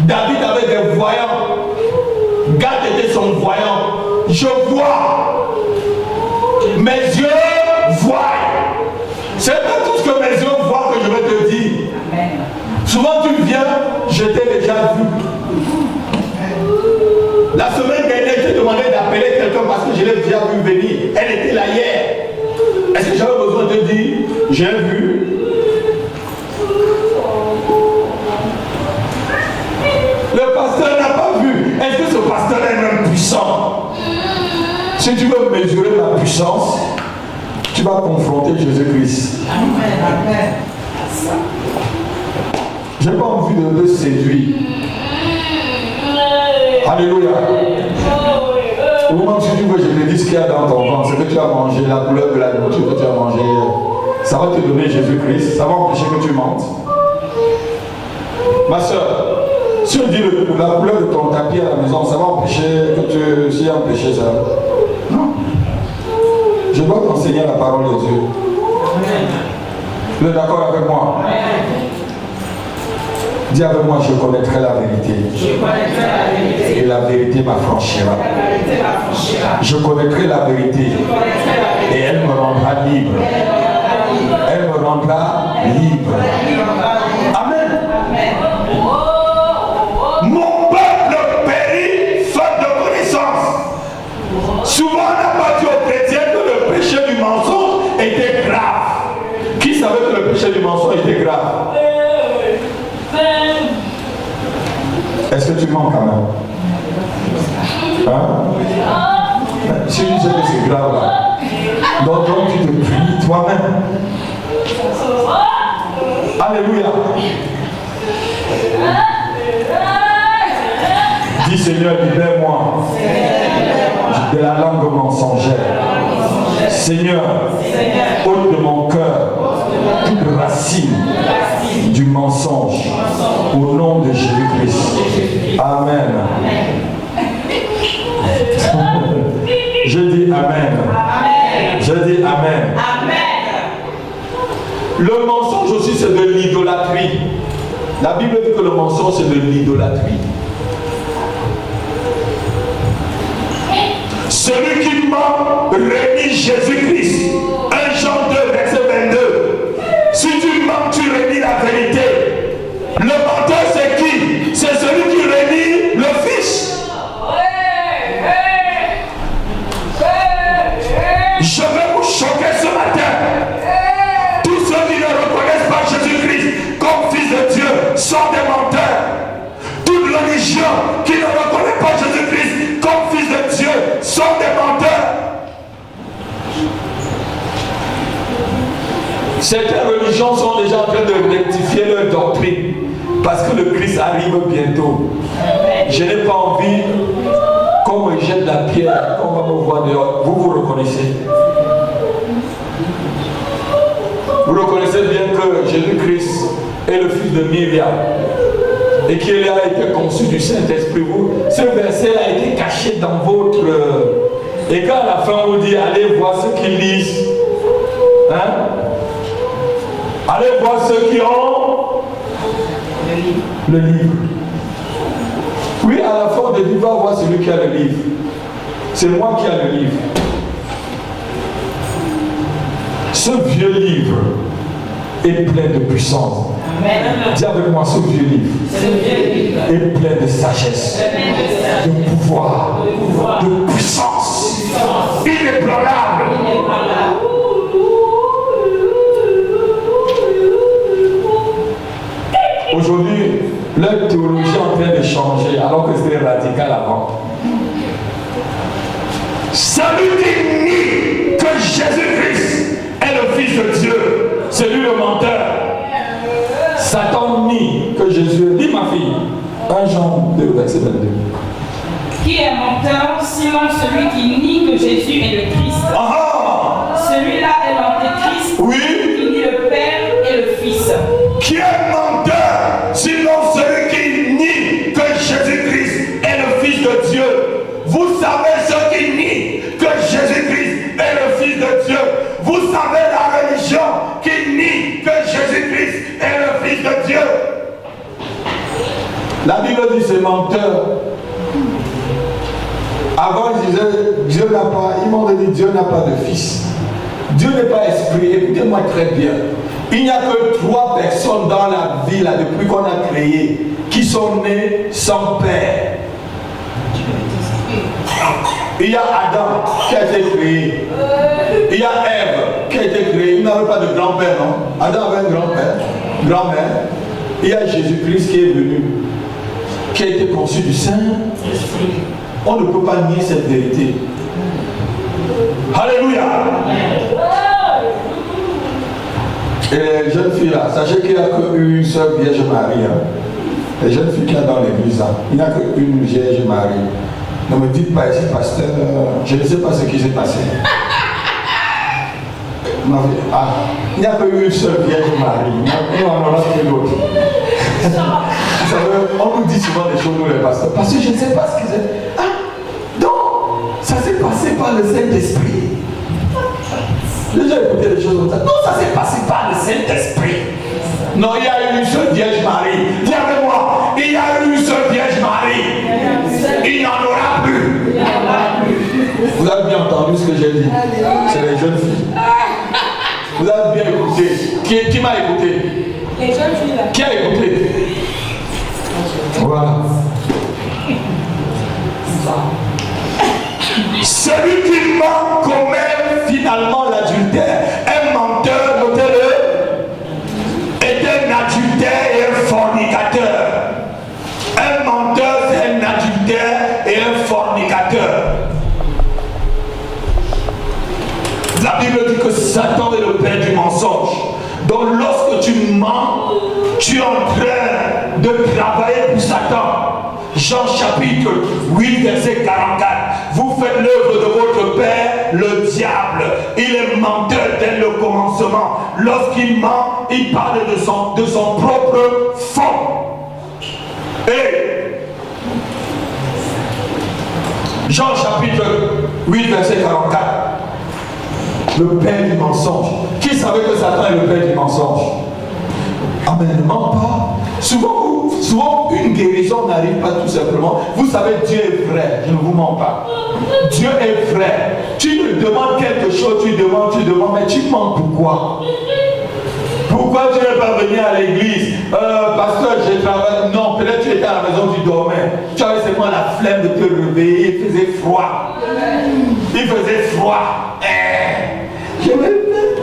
David avait des voyants. Gad était son voyant. Je vois. Mes yeux voient. C'est pas tout ce que mes yeux voient que je vais te dire. Souvent tu viens, je t'ai déjà vu. La semaine dernière, je t'ai demandé d'appeler quelqu'un parce que je l'ai déjà vu venir. Elle était là hier. Est-ce que j'avais besoin de te dire, j'ai vu? Le pasteur n'a pas vu. Est-ce que ce pasteur est même puissant? Si tu veux mesurer ma puissance, tu vas confronter Jésus-Christ. Amen. Je n'ai pas envie de le séduire. Alléluia. Au moment où tu veux, je te dis ce qu'il y a dans ton ventre, ce que tu as mangé, la couleur de la nourriture que tu as mangé, ça va te donner Jésus-Christ, ça va empêcher que tu mentes. Ma soeur, Si on dit la couleur de ton tapis à la maison, ça va empêcher que s'il y a un péché, ça. Non. Je dois t'enseigner la parole de Dieu. Vous êtes d'accord avec moi? Dis avec moi, je connaîtrai la vérité. Et la vérité m'affranchira. Je connaîtrai la vérité. Et elle me rendra libre. Elle me rendra libre. Amen. Mon peuple périt faute de connaissance. Souvent, on n'a pas dit aux chrétiens que le péché du mensonge était grave. Qui savait que le péché du mensonge était grave? Est-ce que tu mens quand même? Hein? Si tu sais que c'est grave là, donc tu te pries toi-même. Alléluia. Dis Seigneur, libère-moi de la langue mensongère. Seigneur, ôte de mon cœur toute racine du mensonge au nom de Jésus-Christ. Amen. Je dis Amen. Je dis Amen. Le mensonge aussi, c'est de l'idolâtrie. La Bible dit que le mensonge, c'est de l'idolâtrie. Celui qui ment renie Jésus-Christ. 1 Jean 2, verset 22. Si tu mens, tu renies la vérité. Le menteur, c'est qui? C'est celui qui renie le Fils. Je vais vous choquer ce matin. Tous ceux qui ne reconnaissent pas Jésus-Christ comme Fils de Dieu sont des menteurs. Toute religion qui ne reconnaît pas Jésus-Christ comme Fils de Dieu sont des menteurs. Certaines religions sont déjà en train de rectifier leur doctrine parce que le Christ arrive bientôt. Je n'ai pas envie qu'on me jette la pierre, qu'on va me voir dehors. Vous vous reconnaissez? Vous reconnaissez bien que Jésus-Christ est le fils de Myriam et qu'il a été conçu du Saint-Esprit. Ce verset a été caché dans votre... Et quand à la fin on vous dit allez voir ceux qui lisent, hein? Allez voir ceux qui ont le livre. Oui, à la fin on dit va voir celui qui a le livre. C'est moi qui ai le livre. Ce vieux livre est plein de puissance. Dis avec moi, ce vieux livre est plein de sagesse, de pouvoir, de puissance, inébranlable. Aujourd'hui, leur théologie est en train de changer alors que c'était radical avant. Celui qui nie que Jésus-Christ est le Fils de Dieu, c'est lui le menteur. Satan nie que Jésus est. Dis ma fille, 1 Jean 2, verset 22. Qui est menteur, sinon celui qui nie que Jésus est le Christ. Celui-là est l'antéchrist, oui, qui nie le Père et le Fils. Qui est menteur, sinon celui qui nie que Jésus-Christ est le Fils de Dieu. Vous savez ceux qui nient que Jésus-Christ est le Fils de Dieu. Vous savez la religion qui nie que Jésus-Christ est le Fils de Dieu. La Bible dit c'est menteur. Avant ils disaient Dieu n'a pas, ils m'ont dit Dieu n'a pas de fils. Dieu n'est pas esprit. Écoutez-moi très bien. Il n'y a que 3 personnes dans la vie là, depuis qu'on a créé qui sont nées sans père. Il y a Adam qui a été créé. Il y a Ève qui a été créée. Il n'avait pas de grand-père, non? Adam avait un grand-père, grand-mère. Il y a Jésus-Christ qui est venu, qui a été conçu du Saint-Esprit. On ne peut pas nier cette vérité. Alléluia. Et les jeunes filles là, sachez qu'il n'y a qu'une seule Vierge Marie. Hein. Les jeunes filles qu'il y a dans l'église, hein, il n'y a qu'une Vierge Marie. Ne me dites pas ici, pasteur, je ne sais pas ce qui s'est passé. Il n'y a qu'une seule Vierge Marie. Nous en aura que l'autre. Vous savez, on nous dit souvent des choses, nous les pasteurs, parce que je ne sais pas ce que c'est. Ah, donc, ça s'est passé par le Saint-Esprit. J'ai déjà écouté des choses comme ça. Non, ça s'est passé par le Saint-Esprit. Non, il y a eu une seule Vierge Marie. Dis avec moi, il y a eu une seule Vierge Marie. Il n'y en aura plus. Vous avez bien entendu ce que j'ai dit. C'est les jeunes filles. Vous avez bien écouté. Qui m'a écouté? Les jeunes filles là. Qui a écouté? Voilà. Celui qui ment commet finalement l'adultère. Un menteur, notez-le, est un adultère et un fornicateur. Un menteur, c'est un adultère et un fornicateur. La Bible dit que Satan est le père du mensonge. Donc lorsque tu mens, tu es en train de travailler pour Satan. Jean chapitre 8 verset 44. Vous faites l'œuvre de votre père, le diable. Il est menteur dès le commencement. Lorsqu'il ment, il parle de son propre fond. Et Jean chapitre 8 verset 44. Le père du mensonge. Qui savait que Satan est le père du mensonge? Amen, ne ment pas. Souvent, une guérison n'arrive pas tout simplement. Vous savez, Dieu est vrai. Je ne vous mens pas. Dieu est vrai. Tu lui demandes quelque chose, tu demandes, mais tu mens pourquoi? Pourquoi tu n'es pas venu à l'église? Pasteur, j'ai travaillé. Non, peut-être tu étais à la maison, tu dormais. Tu avais seulement la flemme de te réveiller. Il faisait froid. Je me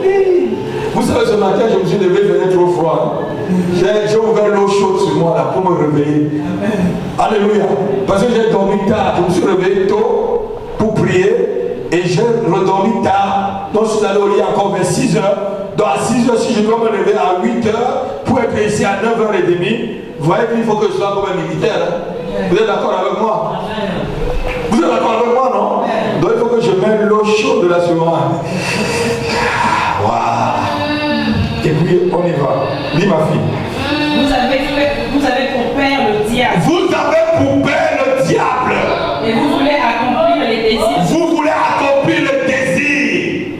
plais. Vous savez, ce matin, je me suis levé, il faisait trop froid. J'ai ouvert l'eau chaude sur moi là pour me réveiller. Alléluia. Parce que j'ai dormi tard. Je me suis réveillé tôt pour prier et j'ai redormi tard. Donc je suis allé au lit encore vers 6h. Donc à 6h, si je dois me lever à 8h pour être ici à 9h30, vous voyez qu'il faut que je sois comme un militaire. Hein? Vous êtes d'accord avec moi? Vous êtes d'accord avec moi, non? Donc il faut que je mette l'eau chaude de la seconde. Waouh! Et puis on y va. Dis ma fille. Vous avez pour père le diable. Vous avez pour père le diable. Et vous voulez accomplir les désirs. Vous voulez accomplir le désir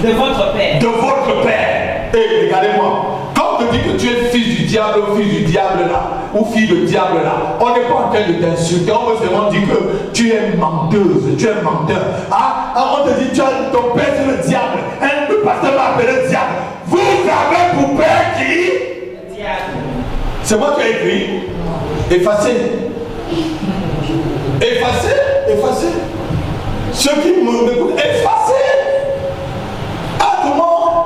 de votre père. De votre père. Et regardez-moi. Quand on te dit que tu es fils du diable ou fils du diable là, ou fille de diable là, on n'est pas en train de t'insulter. On veut seulement dire que tu es menteuse, tu es menteur. On te dit ton père c'est le diable. Le pasteur m'a appelé le diable. Vous avez pour père qui? Le diable. C'est moi qui ai écrit. Effacez. Effacez. Ceux qui m'écoutent, effacez.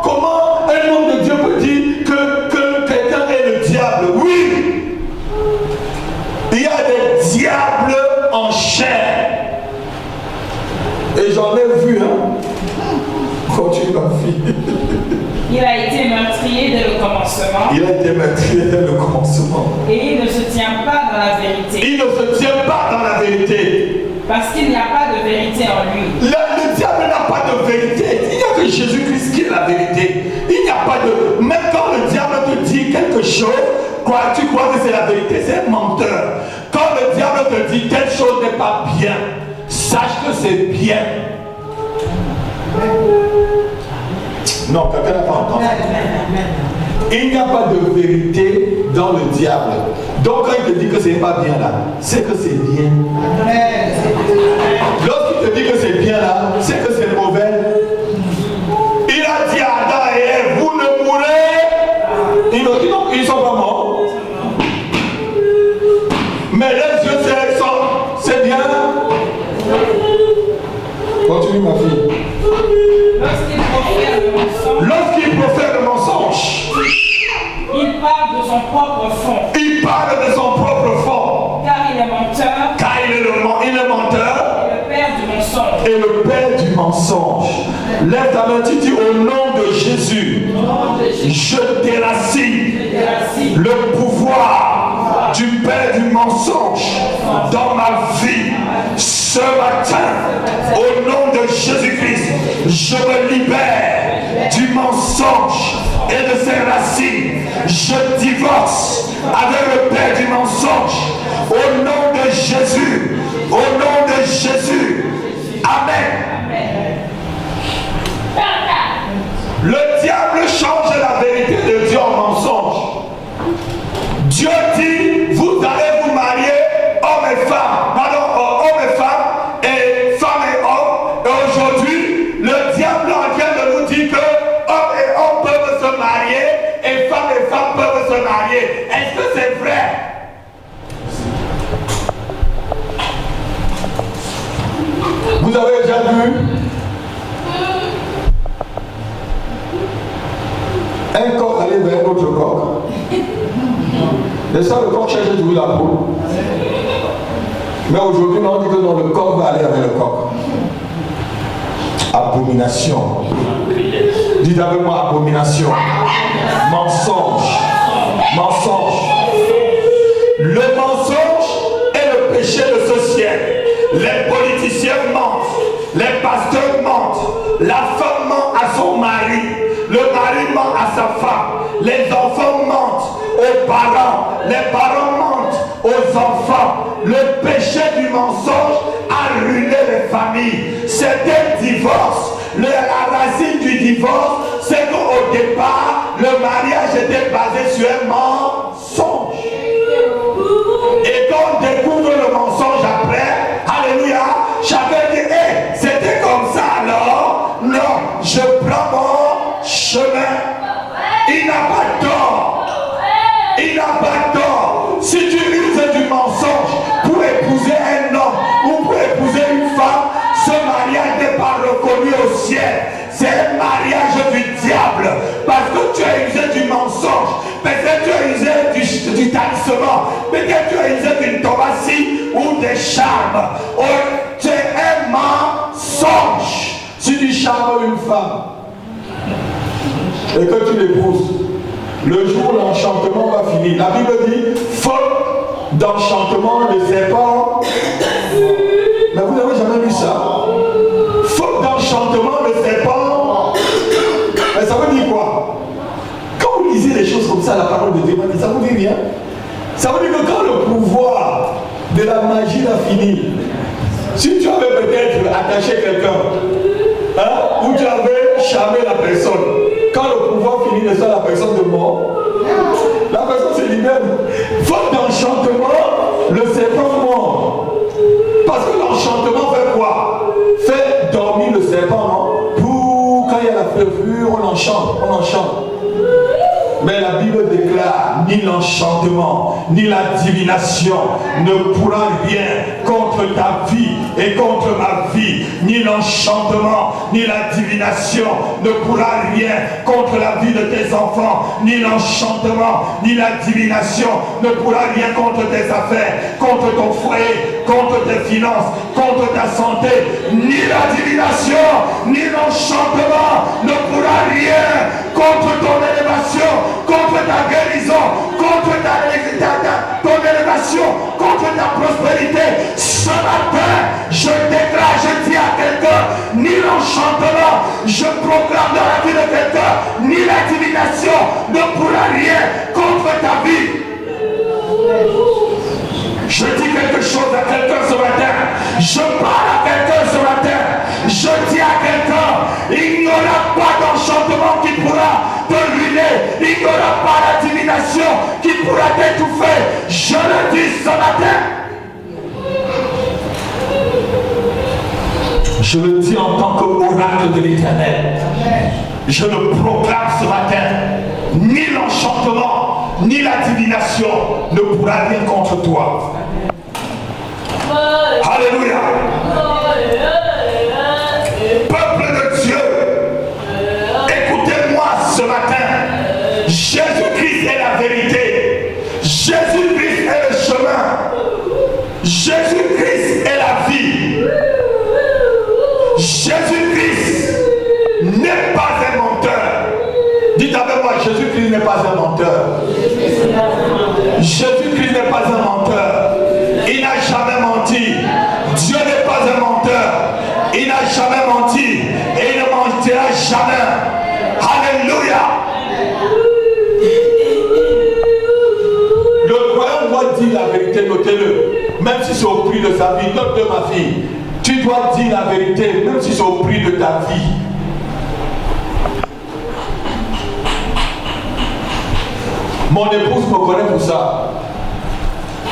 Comment un homme de Dieu peut dire que quelqu'un est le diable? Oui. Il y a des diables en chair. Et j'en ai vu, hein. Continue ma fille. Il a été meurtrier dès le commencement. Et il ne se tient pas dans la vérité. Parce qu'il n'y a pas de vérité en lui. Le diable n'a pas de vérité. Il n'y a que Jésus-Christ qui est la vérité. Il n'y a pas de... Même quand le diable te dit quelque chose, tu crois que c'est la vérité, c'est un menteur. Quand le diable te dit quelque chose n'est pas bien, sache que c'est bien. Non, quelqu'un n'a pas entendu. Il n'y a pas de vérité dans le diable. Donc quand il te dit que c'est pas bien là, c'est que c'est bien. Lorsqu'il te dit que c'est bien là, c'est que c'est mauvais. Il a dit à Adam et Ève, vous ne mourrez. Ils ont dit non, ils ne sont pas morts. Mais les yeux c'est bien. Continue ma fille. Lorsqu'il profère le mensonge, il parle de son propre fond. Car il est menteur. Il est menteur. Et le père du mensonge. Lève ta main, tu dis au nom de Jésus. Je déracine le pouvoir du père du mensonge dans ma vie. Ce matin, au nom de Jésus-Christ, je me libère du mensonge et de ses racines. Je divorce avec le père du mensonge. Au nom de Jésus. Au nom de Jésus. Amen. Le diable change la vérité de Dieu en mensonge. Dieu dit, vous allez vous marier, homme et femme. Pardon, homme et femme, et femme et homme. Et aujourd'hui, le diable est en train de nous dire que homme et homme peuvent se marier, et femmes peuvent se marier. Est-ce que c'est vrai? Vous avez déjà vu un coq aller vers un autre coq? Et ça, le coq cherche toujours la peau. Mais aujourd'hui, on dit que non, le coq va aller avec le coq. Abomination. Dites avec moi abomination. Mensonge. Mensonge. Le mensonge est le péché de ce siècle. Les politiciens mentent. Les pasteurs mentent. La femme ment à son mari. Le mari ment à sa femme. Les enfants mentent aux parents. Les parents mentent aux enfants. Le péché du mensonge a ruiné les familles. C'est un divorce. La racine du divorce, c'est qu'au départ, le mariage était basé sur un mensonge. Et quand on découvre le mensonge après, alléluia, chacun dit, hey, c'était comme ça alors? Non, je prends mon chemin. Il n'a pas tort. Il n'a pas tort. Si tu uses du mensonge pour épouser un homme ou pour épouser une femme, ce mariage n'est pas reconnu au ciel. C'est un mariage du diable. Parce que tu as usé du mensonge. Peut-être tu as usé du talisman. Peut-être tu as usé d'une tobassie ou des charmes. Oh, c'est un mensonge. Si tu charmes une femme et que tu l'épouses, le jour où l'enchantement va finir, la Bible dit, faute d'enchantement, le serpent. Mais vous n'avez jamais vu ça? Faute d'enchantement, le serpent. Mais ça veut dire quoi? Quand vous lisez les choses comme ça, la parole de Dieu, ça vous dit rien? Ça veut dire que quand le pouvoir de la magie a fini, si tu avais peut-être attaché quelqu'un, hein, ou tu avais charmé la personne, quand le pouvoir finit de ça, la personne de mort, la personne se libère. Faute d'enchantement, le serpent mort. Parce que l'enchantement fait quoi? Fait dormir le serpent, non? Pour quand il y a la fervure, on enchante, on enchante. Mais la Bible déclare, ni l'enchantement, ni la divination ne pourra rien contre ta vie et contre ma vie. Ni l'enchantement, ni la divination ne pourra rien contre la vie de tes enfants. Ni l'enchantement, ni la divination ne pourra rien contre tes affaires, contre ton foyer, contre tes finances, contre ta santé. Ni la divination, ni l'enchantement ne pourra rien contre ton élévation, contre ta guérison, contre ton élévation, contre ta prospérité. Ce matin, je déclare, je dis à quelqu'un, ni l'enchantement, je proclame dans la vie de quelqu'un, ni la divination ne pourra rien contre ta vie. Je dis quelque chose à quelqu'un ce matin. Je parle à quelqu'un ce matin. Je dis à quelqu'un, il n'y aura pas d'enchantement qui pourra te ruiner. Il n'y aura pas la divination qui pourra t'étouffer. Je le dis ce matin. Je le dis en tant qu'oracle de l'Éternel. Je le proclame ce matin. Ni l'enchantement, ni la divination ne pourra rien contre toi. Alléluia. Peuple de Dieu, écoutez-moi ce matin. Jésus-Christ est la vérité. Jésus-Christ est le chemin. Jésus-Christ est la vie. Jésus-Christ n'est pas un menteur. Dites avec moi, Jésus-Christ n'est pas un menteur. Jésus-Christ n'est pas un menteur. Il n'a jamais menti. Dieu n'est pas un menteur. Il n'a jamais menti. Et il ne mentira jamais. Alléluia. vérité, notez-le. Même si c'est au prix de sa vie, note de ma fille. Tu dois dire la vérité, même si c'est au prix de ta vie. Mon épouse me connaît pour ça.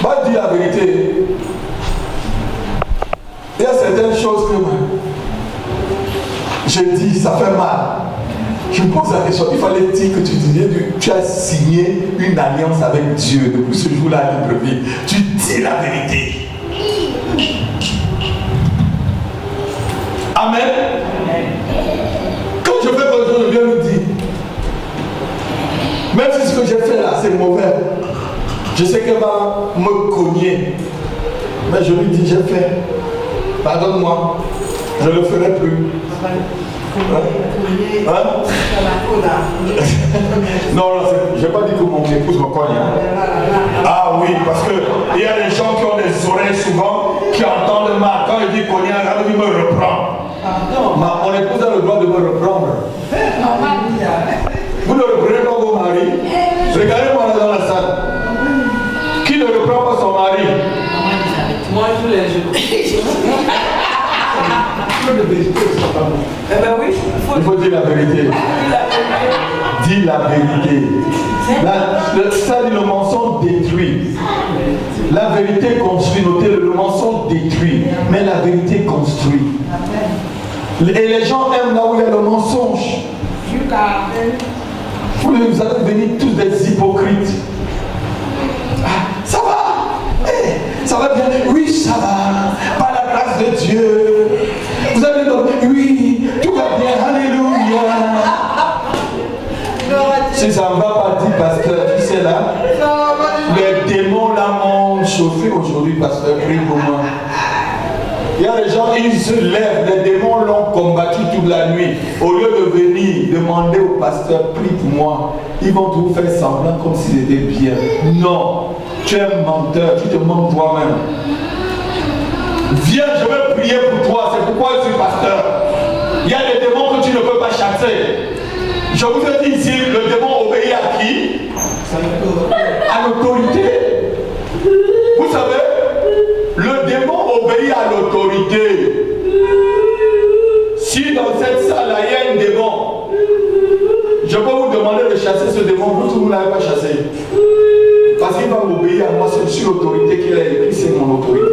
Va dire la vérité. Il y a certaines choses que je dis, ça fait mal. Je me pose la question, il fallait dire que tu as signé une alliance avec Dieu depuis ce jour-là, libre vie. Tu dis la vérité. Amen. Quand je fais quelque chose, je viens lui dire. Même si ce que j'ai fait là, c'est mauvais. Je sais qu'elle va me cogner. Mais je lui dis, j'ai fait. Pardonne-moi. Je ne le ferai plus. Hein? Non, je n'ai pas dit que mon épouse me cogne. Ah oui, parce qu'il y a des gens qui ont des oreilles souvent, qui entendent mal. Quand il dit cogner, il me reprend. Mon épouse a le droit de me reprendre. Vous ne reprenez pas vos maris. Regardez-moi là dans la salle. Qui ne reprend pas son mari? Moi, je les joue. Eh ben oui, il faut dire la vérité. Dis la vérité. Ça dit le mensonge détruit. La vérité construit. Notez le mensonge détruit. Mais la vérité construit. Et les gens aiment là où il y a le mensonge. Vous allez devenir tous des hypocrites. Ah, ça va, ça va bien. Oui, ça va. Par la grâce de Dieu. Vous allez dire, oui, tout va bien. Alléluia. Si ça ne va pas, dit pasteur, tu sais là, les démons là m'ont chauffé aujourd'hui, pasteur, prie pour moi. Il y a des gens, ils se lèvent, les démons l'ont combattu toute la nuit. Au lieu de venir demander au pasteur, prie pour moi, ils vont tout faire semblant comme s'ils étaient bien. Non, tu es un menteur, tu te mens toi-même. Viens, je vais prier pour toi, c'est pourquoi je suis pasteur. Il y a des démons que tu ne peux pas chasser. Je vous ai dit ici, le démon obéit à qui? À l'autorité. Vous savez, le démon obéit à l'autorité. Si dans cette salle, il y a un démon, je peux vous demander de chasser ce démon, vous ne l'avez pas chassé. Parce qu'il va m'obéir à moi, c'est sur l'autorité qu'il a écrit, c'est mon autorité.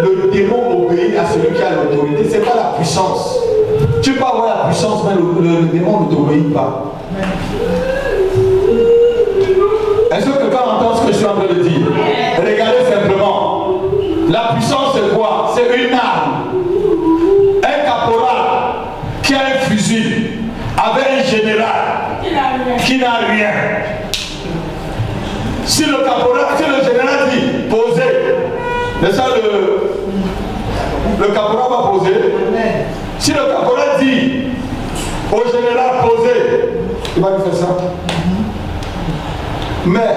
Le démon obéit à celui qui a l'autorité, ce n'est pas la puissance. Tu peux avoir la puissance, mais le démon ne t'obéit pas. Est-ce que quelqu'un entend ce que je suis en train de dire? Regardez simplement. La puissance c'est quoi? C'est une arme. Un caporal qui a un fusil avec un général qui n'a rien. Si le caporal, si le général dit posez, c'est ça le caporal va poser. Si le caporal dit au général posez, il va lui faire ça. Mais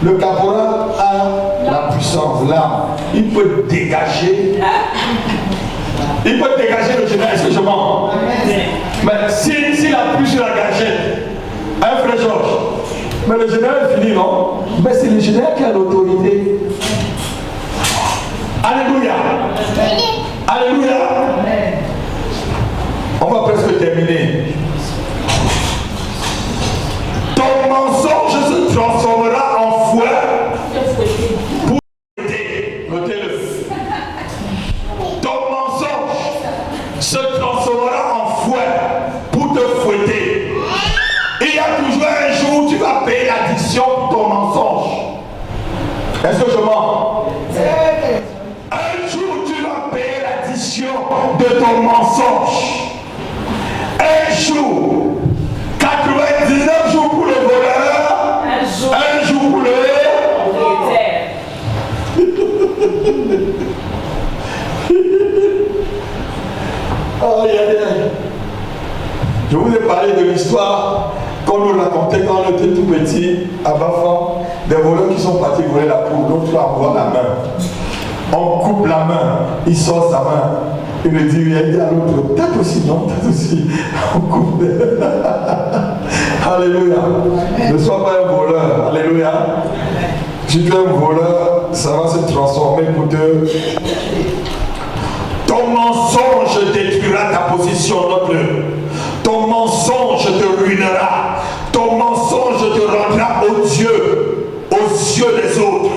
le caporal a la puissance, l'arme. Il peut dégager. Il peut dégager le général. Est-ce que je mens? Mais s'il appuie sur la gâchette, un frère Georges, mais le général est fini, non? Mais c'est le général qui a l'autorité. Alléluia. Alléluia. On va presque terminer. Ton mensonge se transformera en fouet pour fouetter. Notez-le. Ton mensonge se transformera en fouet pour te fouetter. Il y a toujours un jour où tu vas payer l'addition pour ton mensonge. Est-ce que je mens? Un jour tu vas payer l'addition de ton mensonge. Un jour. 99 jours pour le voleur, un jour pour le oh, je vous ai parlé de l'histoire qu'on nous racontait quand on était tout petit à Bafan, des voleurs qui sont partis voler la poule, l'autre envoie la main. On coupe la main, il sort sa main. Il me dit, il dit à l'autre, peut-être aussi, non, peut-être aussi. On coupe. Alléluia. Ne sois pas un voleur. Alléluia. Si tu es un voleur, ça va se transformer pour te... Ton mensonge détruira ta position, note-le. Ton mensonge te ruinera. Ton mensonge te rendra odieux aux yeux des autres.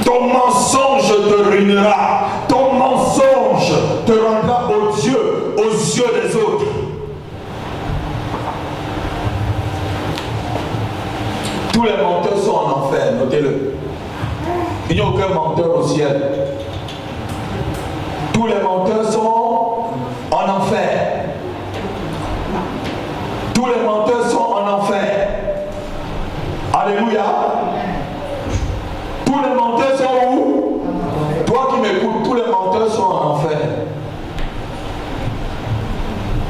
Ton mensonge te ruinera. Ton mensonge te rendra odieux aux yeux des autres. Tous les menteurs sont en enfer, notez-le. Il n'y a aucun menteur au ciel. Tous les menteurs sont en enfer. Tous les menteurs sont en enfer. Alléluia. Tous les menteurs sont où? Toi qui m'écoutes, tous les menteurs sont en enfer.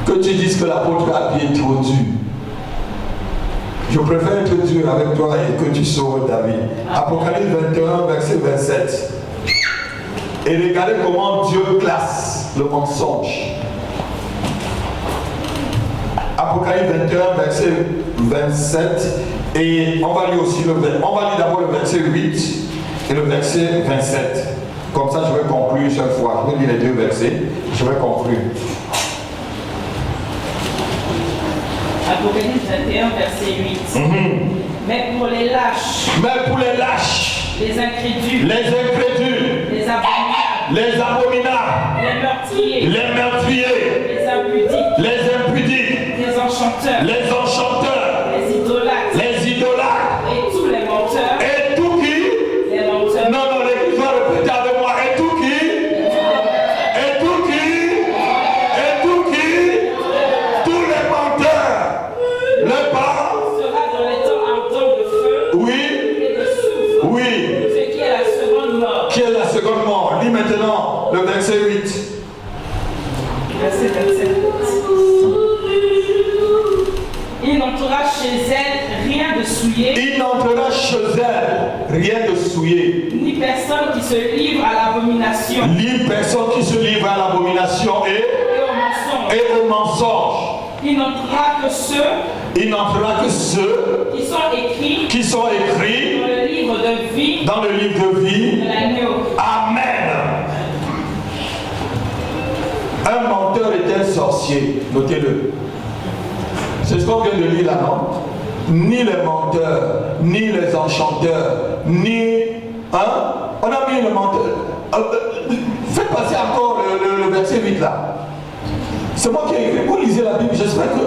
Que tu dises que l'apôtre Abi est trop dur. Je préfère être dur avec toi et que tu sauves ta vie. Apocalypse 21, verset 27. Et regardez comment Dieu classe le mensonge. Apocalypse 21, verset 27. Et on va lire aussi on va lire d'abord le verset 8 et le verset 27. Comme ça, je vais conclure chaque fois. Je vais lire les deux versets. Je vais conclure. Apocalypse 21, verset 8. Mais pour les lâches, les incrédules, les abominables, les meurtriers, les impudiques, les enchanteurs, les idolâtres, et tous les menteurs. Et tout qui? Les menteurs. Non, l'église va répéter avec moi. Et tout qui? Et tout qui? Et tout qui? Tous les menteurs. Le pas? Sera dans les temps ardents de feu. Oui. Et de souffle. Oui. Ce qui est la seconde mort. Qui est la seconde mort? Lis maintenant le verset 8. Verset 27. Il n'entrera chez elle rien de souillé. Il n'entrera chez elle rien de souillé. Ni personne qui se livre à l'abomination. Ni personne qui se livre à l'abomination et au mensonge. Il n'entrera que ceux qui sont écrits dans le livre de vie de l'agneau. Amen. Un menteur est un sorcier. Notez-le. C'est ce qu'on vient de lire là, non? Ni les menteurs, ni les enchanteurs, ni... Hein? On a mis le menteur. Faites passer encore le verset 8 là. C'est moi qui ai écrit. Vous lisez la Bible, j'espère que...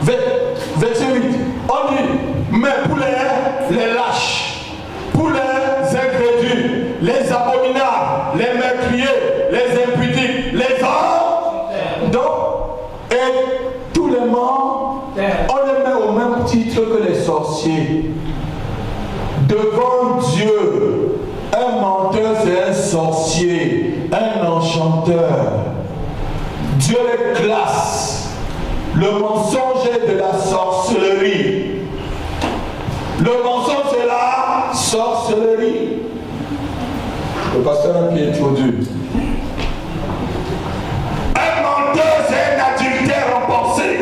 Verset 8. On dit, mais pour les lâches, pour les incrédules, les abominables, les meurtriers, les impudiques, les hommes, donc, et tous les morts, on les met au même titre que les sorciers. Devant Dieu, un menteur c'est un sorcier, un enchanteur. Dieu les classe. Le mensonge est de la sorcellerie. Le mensonge c'est la sorcellerie. Le pasteur a bien introduit. Un menteur c'est un adultère en pensée.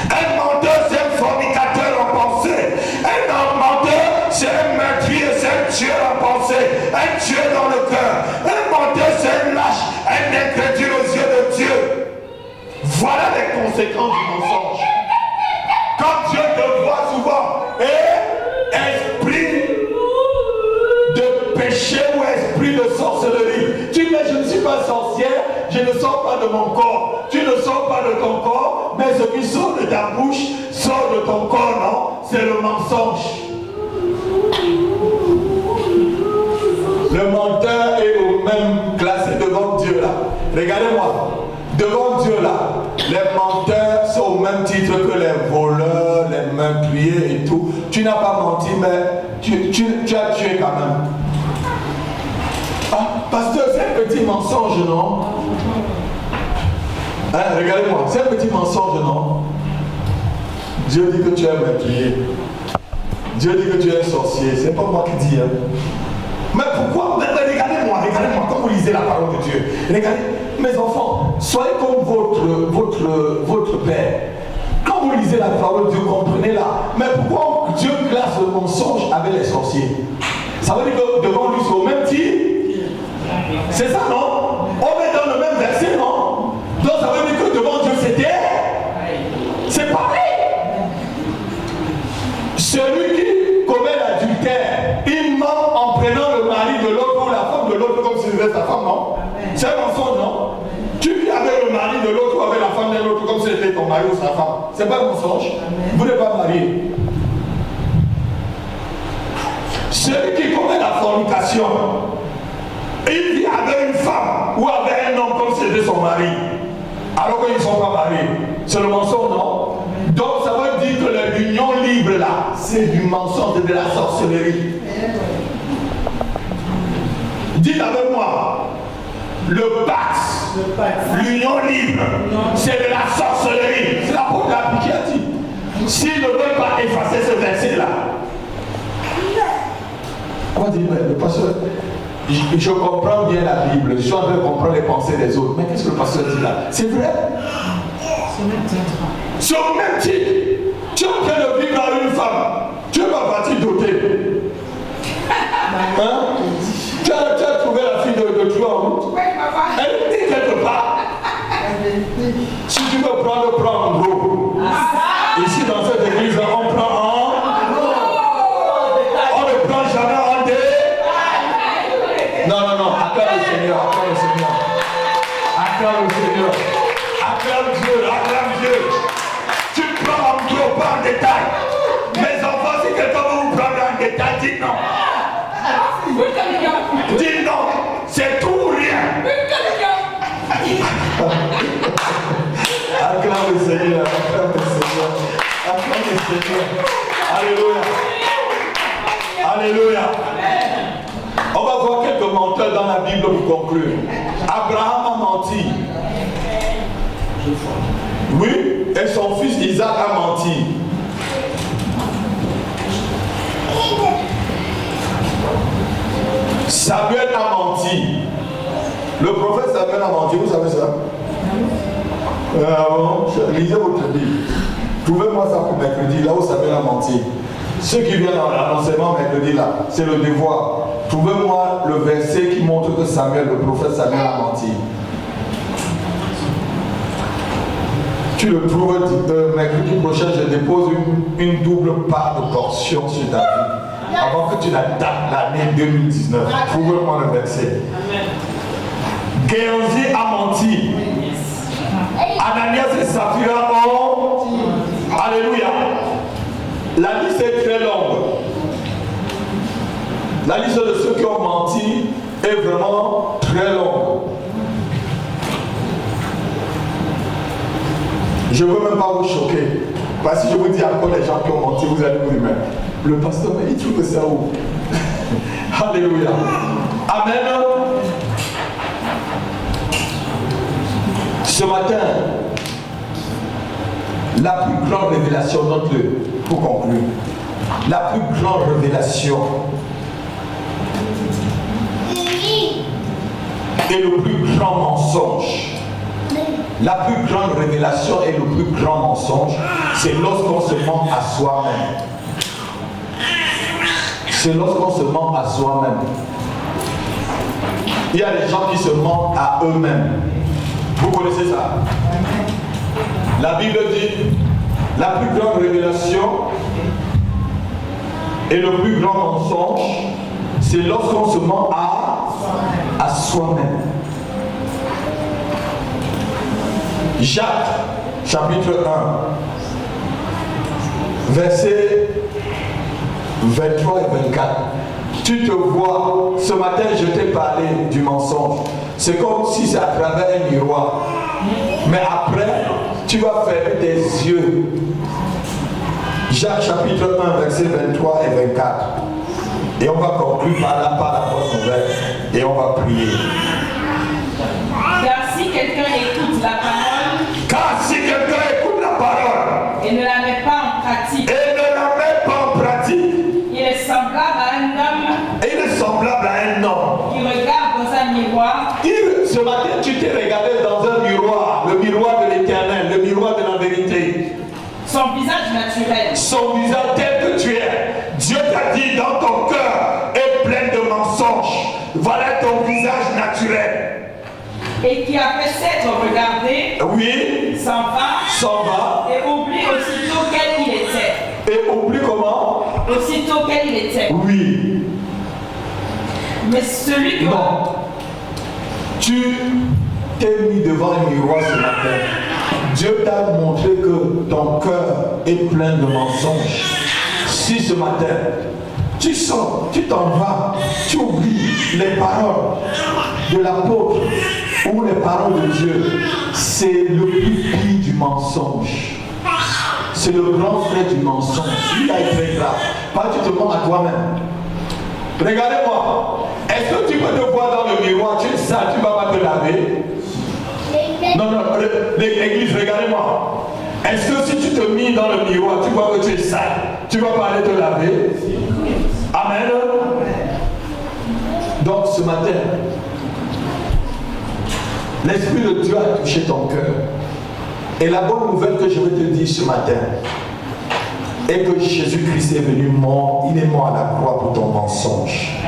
Un menteur c'est un fornicateur en pensée. Un menteur c'est un meurtrier, c'est un tueur en pensée. Un tueur dans le cœur. Un menteur c'est un lâche, un incrédule aux yeux de Dieu. Voilà les conséquences du mensonge. Quand Dieu te voit souvent, et esprit de péché ou esprit de sorcellerie, tu dis, je ne suis pas sorcière, je ne sors pas de mon corps. Tu ne sors pas de ton corps, mais ce qui sort de ta bouche sort de ton corps, non? C'est le mensonge. Le menteur est au même classé devant Dieu là. Regardez-moi. Devant Dieu là, les menteurs sont au même titre que les voleurs, les meurtriers et tout. Tu n'as pas menti, mais tu as tué quand même. Ah, pasteur, c'est un petit mensonge, non? Hein, regardez-moi, c'est un petit mensonge, non? Dieu dit que tu es un meurtrier. Dieu dit que tu es un sorcier. C'est pas moi qui dis. Hein. Mais pourquoi? Mais regardez-moi, quand vous lisez la parole de Dieu. Regardez, mes enfants, soyez comme votre père. Quand vous lisez la parole de Dieu, comprenez-la. Mais pourquoi Dieu classe le mensonge avec les sorciers, ça veut dire que devant lui c'est au même titre. C'est ça, non? On est dans le même verset, non? Donc ça veut dire que devant Dieu c'était. C'est pareil. Celui qui commet l'adultère, il ment en prenant le mari de l'autre ou la femme de l'autre comme si c'était sa femme, non? C'est un mensonge, non? Tu vis avec le mari de l'autre ou avec la femme de l'autre comme si c'était ton mari ou sa femme. C'est pas un mensonge. Vous n'êtes pas marié. Celui qui commet la fornication, il vit avec une femme ou avec un homme comme si c'était son mari, alors qu'ils ne sont pas mariés. C'est le mensonge, non? Donc ça veut dire que l'union libre là, c'est du mensonge et de la sorcellerie. Dites avec moi, le pacte, l'union libre, c'est de la sorcellerie. C'est l'apôtre qui a dit. S'il ne veut pas effacer ce verset là, on dit, mais le pasteur, je comprends bien la Bible, je suis en train de comprendre les pensées des autres, mais qu'est-ce que le pasteur dit là? C'est vrai. C'est au même titre. Tu es en train de vivre avec une femme, tu es pas parti doter. Hein? Tu as trouvé la fille de toi en route. Elle dit quelque part. Si tu veux prendre en gros. Ici dans cette église, on prend en. On ne prend jamais en deux. Non, acclame le Seigneur, acclame le Seigneur. Acclame le Seigneur. Acclame Dieu. Tu prends en gros, pas en détail. Mes enfants, si quelqu'un veut vous prendre en détail, dites non. Dis non, c'est tout ou rien. Acclame le Seigneur, acclame le Seigneur, acclame le Seigneur. Alléluia. Alléluia. On va voir quelques menteurs dans la Bible pour conclure. Abraham a menti. Oui, et son fils Isaac a menti. Samuel a menti. Le prophète Samuel a menti, vous savez ça? Lisez votre Bible. Trouvez-moi ça pour mercredi, là où Samuel a menti. Ceux qui viennent à l'enseignement mercredi là, c'est le devoir. Trouvez-moi le verset qui montre que Samuel, le prophète Samuel a menti. Tu le trouves mercredi prochain, je dépose une double part de portion sur ta vie. Avant que tu n'attaques l'année 2019. Trouvez-moi le verset. Géasi a menti. Ananias et Saphira ont. Alléluia. La liste est très longue. La liste de ceux qui ont menti est vraiment très longue. Je ne veux même pas vous choquer. Parce que si je vous dis encore les gens qui ont menti, vous allez vous dire, mais le pasteur, mais il trouve ça où? Alléluia. Amen. Ce matin, la plus grande révélation, note-le pour conclure. La plus grande révélation et le plus grand mensonge. La plus grande révélation et le plus grand mensonge, c'est lorsqu'on se ment à soi-même. C'est lorsqu'on se ment à soi-même. Il y a des gens qui se mentent à eux-mêmes. Vous connaissez ça? La Bible dit, la plus grande révélation et le plus grand mensonge, c'est lorsqu'on se ment à soi-même. Jacques, chapitre 1, versets 23 et 24. Tu te vois, ce matin je t'ai parlé du mensonge. C'est comme si c'est à travers un miroir. Mais après, tu vas fermer tes yeux. Jacques chapitre 1, versets 23 et 24. Et on va conclure par la bonne nouvelle. Et on va prier. Car si quelqu'un écoute la parole, et ne la met pas en pratique, il est semblable à un homme qui regarde dans un miroir. Ce matin, tu t'es regardé dans un miroir, le miroir de l'éternel, le miroir de la vérité. Son visage naturel. Son visage tel que tu es. mensonge. Voilà ton visage naturel. Et qui après s'être regardé, Oui. s'en va et oublie aussitôt quel il était. Et oublie comment? Aussitôt quel il était. Oui. Mais celui que... Non. Tu t'es mis devant un miroir ce matin. Dieu t'a montré que ton cœur est plein de mensonges. Si ce matin, tu sors, tu t'en vas, tu oublies les paroles de l'apôtre ou les paroles de Dieu, c'est le plus pire du mensonge. C'est le grand frère du mensonge. Celui-là est très grave. Pas tu te mens à toi-même. Regardez-moi. Est-ce que tu peux te voir dans le miroir, tu es sale, tu ne vas pas te laver? Non, l'église, regardez-moi. Est-ce que si tu te mets dans le miroir, tu vois que tu es sale, tu ne vas pas aller te laver? Amen. Donc ce matin, l'Esprit de Dieu a touché ton cœur. Et la bonne nouvelle que je veux te dire ce matin est que Jésus-Christ est venu mort, il est mort à la croix pour ton mensonge.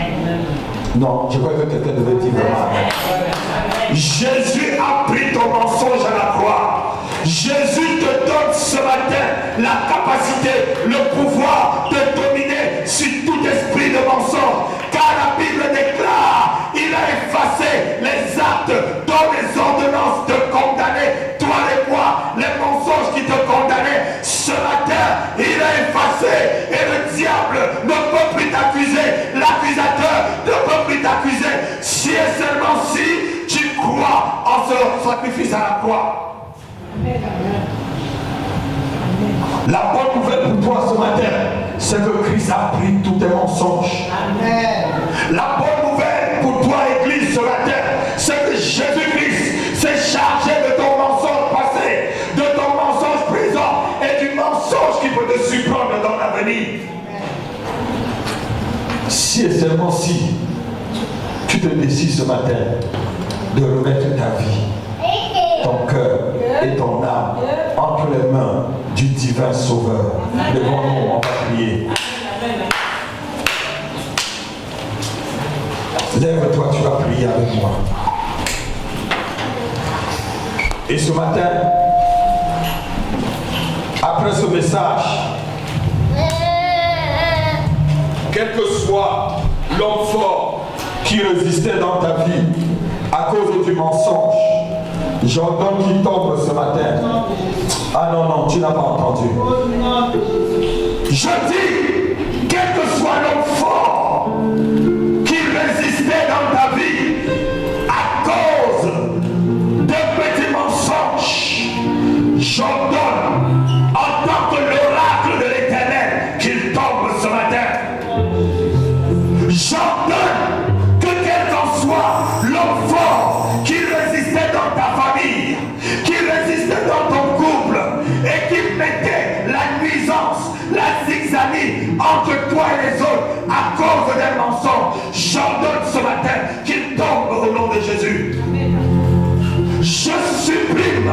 Non, je crois que quelqu'un devait dire vraiment amen. Jésus a pris ton mensonge à la croix. Jésus te donne ce matin la capacité, le pouvoir de dominer sur tout esprit de mensonge. Car la Bible déclare, il a effacé les actes dont les ordonnances te condamnaient, toi et moi, les mensonges qui te condamnaient. Ce matin, il a effacé et le diable ne peut plus t'accuser, l'accusateur ne peut plus t'accuser, si et seulement si tu crois en ce sacrifice à la croix. La bonne nouvelle pour toi ce matin, c'est que Christ a pris tous tes mensonges. Amen. La bonne nouvelle pour toi, Église, ce matin, c'est que Jésus-Christ s'est chargé de ton mensonge passé, de ton mensonge présent et du mensonge qui peut te surprendre dans l'avenir. Si et seulement si tu te décides ce matin de remettre ta vie, ton cœur et ton âme entre les mains du divin Sauveur. Levons-nous, on va prier. Lève-toi, tu vas prier avec moi. Et ce matin, après ce message, quel que soit l'homme fort qui résistait dans ta vie à cause du mensonge, j'entends qu'il tombe ce matin. Ah non, tu n'as pas entendu. Je dis, quel que soit l'homme fort qui résistait dans ta vie à cause de petits mensonges, j'ordonne en tant que l'oracle de l'Éternel qu'il tombe ce matin. J'ordonne que quel qu'en soit l'homme fort qui résistait dans ta famille, qui résistait dans ton couple et qui mettait la nuisance, la zigzanie entre toi et les autres à cause des mensonges, j'ordonne ce matin qu'il tombe au nom de Jésus. Je supprime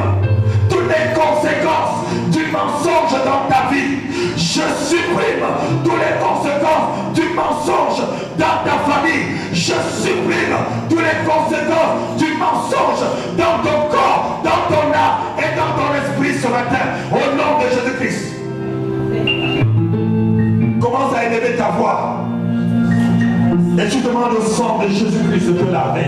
toutes les conséquences du mensonge dans ta vie. Je supprime toutes les conséquences du mensonge dans ta famille. Je supprime toutes les conséquences du mensonge dans ton corps, dans ton âme et dans ton esprit ce matin, au nom de Jésus-Christ. Commence à élever ta voix et tu demandes au sang de Jésus-Christ de te laver.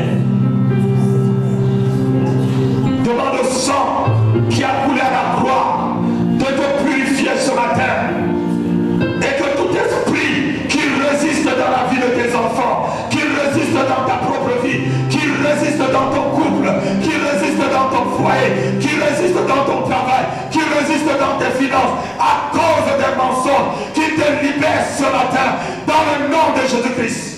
Demande au sang qui a coulé à la croix de te purifier ce matin. Et que tout esprit qui résiste dans la vie de tes enfants, qui résiste dans ta propre vie, qui résiste dans ton couple, qui résiste dans ton foyer, qui résiste dans ton travail, qui résiste dans tes finances, à cause des mensonges, qui te libère ce matin, dans le nom de Jésus-Christ.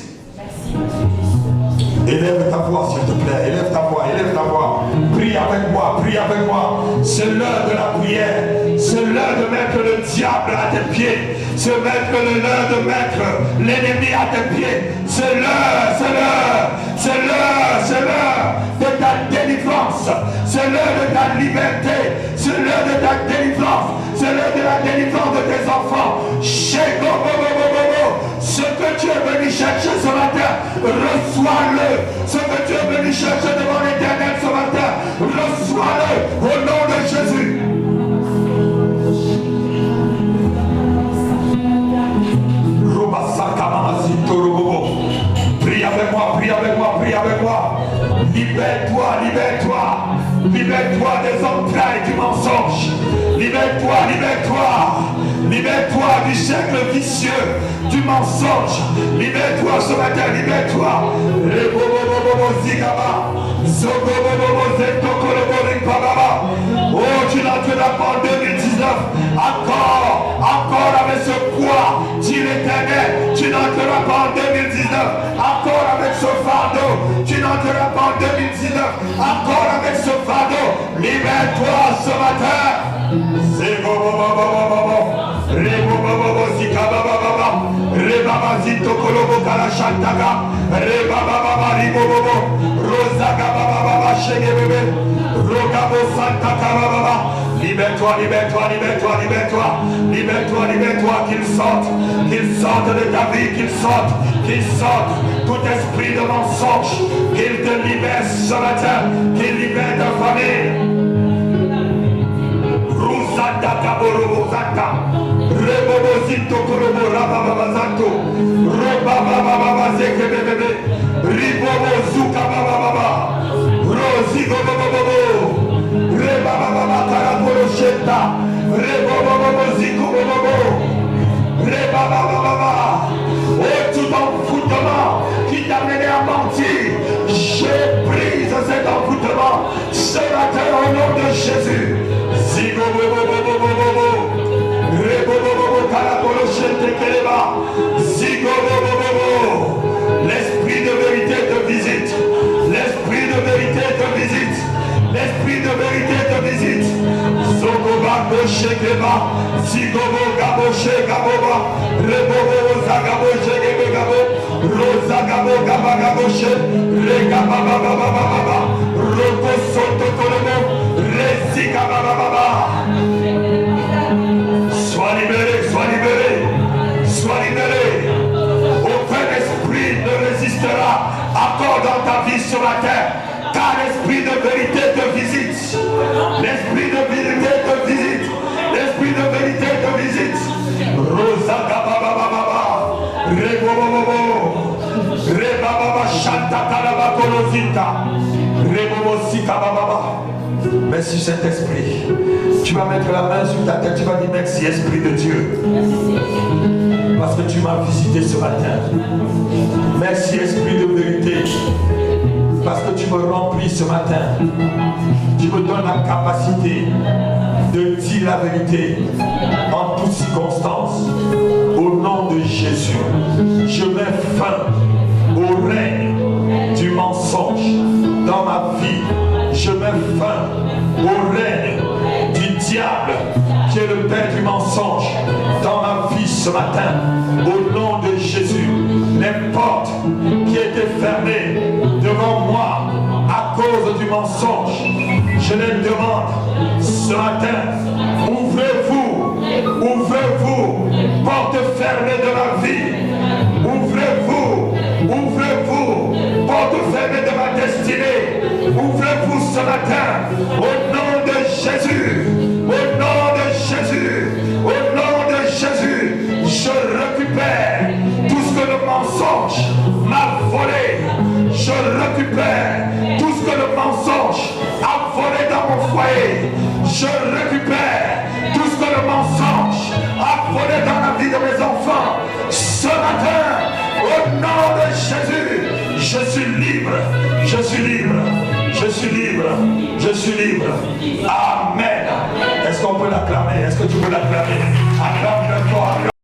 Élève ta voix s'il te plaît, élève ta voix, élève ta voix. Prie avec moi, prie avec moi. C'est l'heure de la prière. C'est l'heure de mettre le diable à tes pieds. C'est l'heure de mettre l'ennemi à tes pieds. C'est l'heure, c'est l'heure, c'est l'heure, c'est l'heure de ta délivrance. C'est l'heure de ta liberté. C'est l'heure de ta délivrance. C'est l'heure de la délivrance de tes enfants. Ce que tu es venu chercher ce matin, reçois-le. Ce que tu es venu chercher devant l'Éternel ce matin, reçois-le au nom de Jésus. Prie avec moi, prie avec moi, prie avec moi. Libère-toi, libère-toi. Libère-toi des entrailles du mensonge. Libère-toi, libère-toi. Libère-toi du cercle vicieux du mensonge. Libère-toi ce matin, libère-toi. Oh, tu n'entreras pas en 2019. Encore avec ce poids, dit l'Éternel, tu n'entreras pas en 2019. Encore avec ce fardeau, tu n'entreras pas en 2019. Encore avec ce fardeau, libère-toi ce matin. C'est libère-toi, libère-toi, libère-toi, libère-toi, libère-toi, libère-toi, qu'il sorte de ta vie, qu'il sorte tout esprit de mensonge, qu'il te libère ce matin, qu'il libère ta famille. Rusata kaborobo zata, rebobozito korobo rabababazanto, robabababazekebebebe, ribobozuka babababa, rozigobobobobo. Rebababa karaborosheta, reboboboziko bobobo, rebababa. Oh, tout envoûtement qui t'a mené à mentir, je brise cet envoûtement ce matin au nom de Jésus. Zigo bobobobobobo, rebobobobo karaboroshete keleba, zigo bobobobo. L'esprit de vérité te visite, l'esprit de vérité te visite. L'esprit de vérité te visite. Zogoba Goshekeba, Zigobo Gabo Shekaboba, Rebobo Zagabo Shekebegabo, Rosagabo Gabagaboshe, Regababa Baba, Roko Soto Kolobo, Resika Baba. Sois libéré, sois libéré, sois libéré. Aucun esprit ne résistera encore dans ta vie ce matin. Car l'esprit de vérité te visite. L'esprit de vérité te visite. L'esprit de vérité te visite. Rosa Gababa, Rebobobo, Rebababa Shanta Kalaba Kolosita, Rebobo Sika Baba. Merci Saint-Esprit. Tu vas mettre la main sur ta tête. Tu vas dire merci Esprit de Dieu. Parce que tu m'as visité ce matin. Merci Esprit de vérité. Parce que tu me remplis ce matin. Tu me donnes la capacité de dire la vérité en toutes circonstances. Au nom de Jésus, je mets fin au règne du mensonge dans ma vie. Je mets fin au règne du diable qui est le père du mensonge dans ma vie ce matin. Au nom de Jésus, les portes qui étaient fermées devant moi à cause du mensonge, je les demande ce matin, ouvrez-vous, ouvrez-vous, porte fermée de ma vie, ouvrez-vous, ouvrez-vous, porte fermée de ma destinée, ouvrez-vous ce matin, au nom de Jésus, au nom de Jésus, au nom de Jésus, je récupère tout ce que le mensonge m'a volé. Je récupère tout ce que le mensonge a volé dans mon foyer. Je récupère tout ce que le mensonge a volé dans la vie de mes enfants. Ce matin, au nom de Jésus, je suis libre. Je suis libre. Je suis libre. Je suis libre. Amen. Est-ce qu'on peut l'acclamer? Est-ce que tu peux l'acclamer? Acclame-le fort.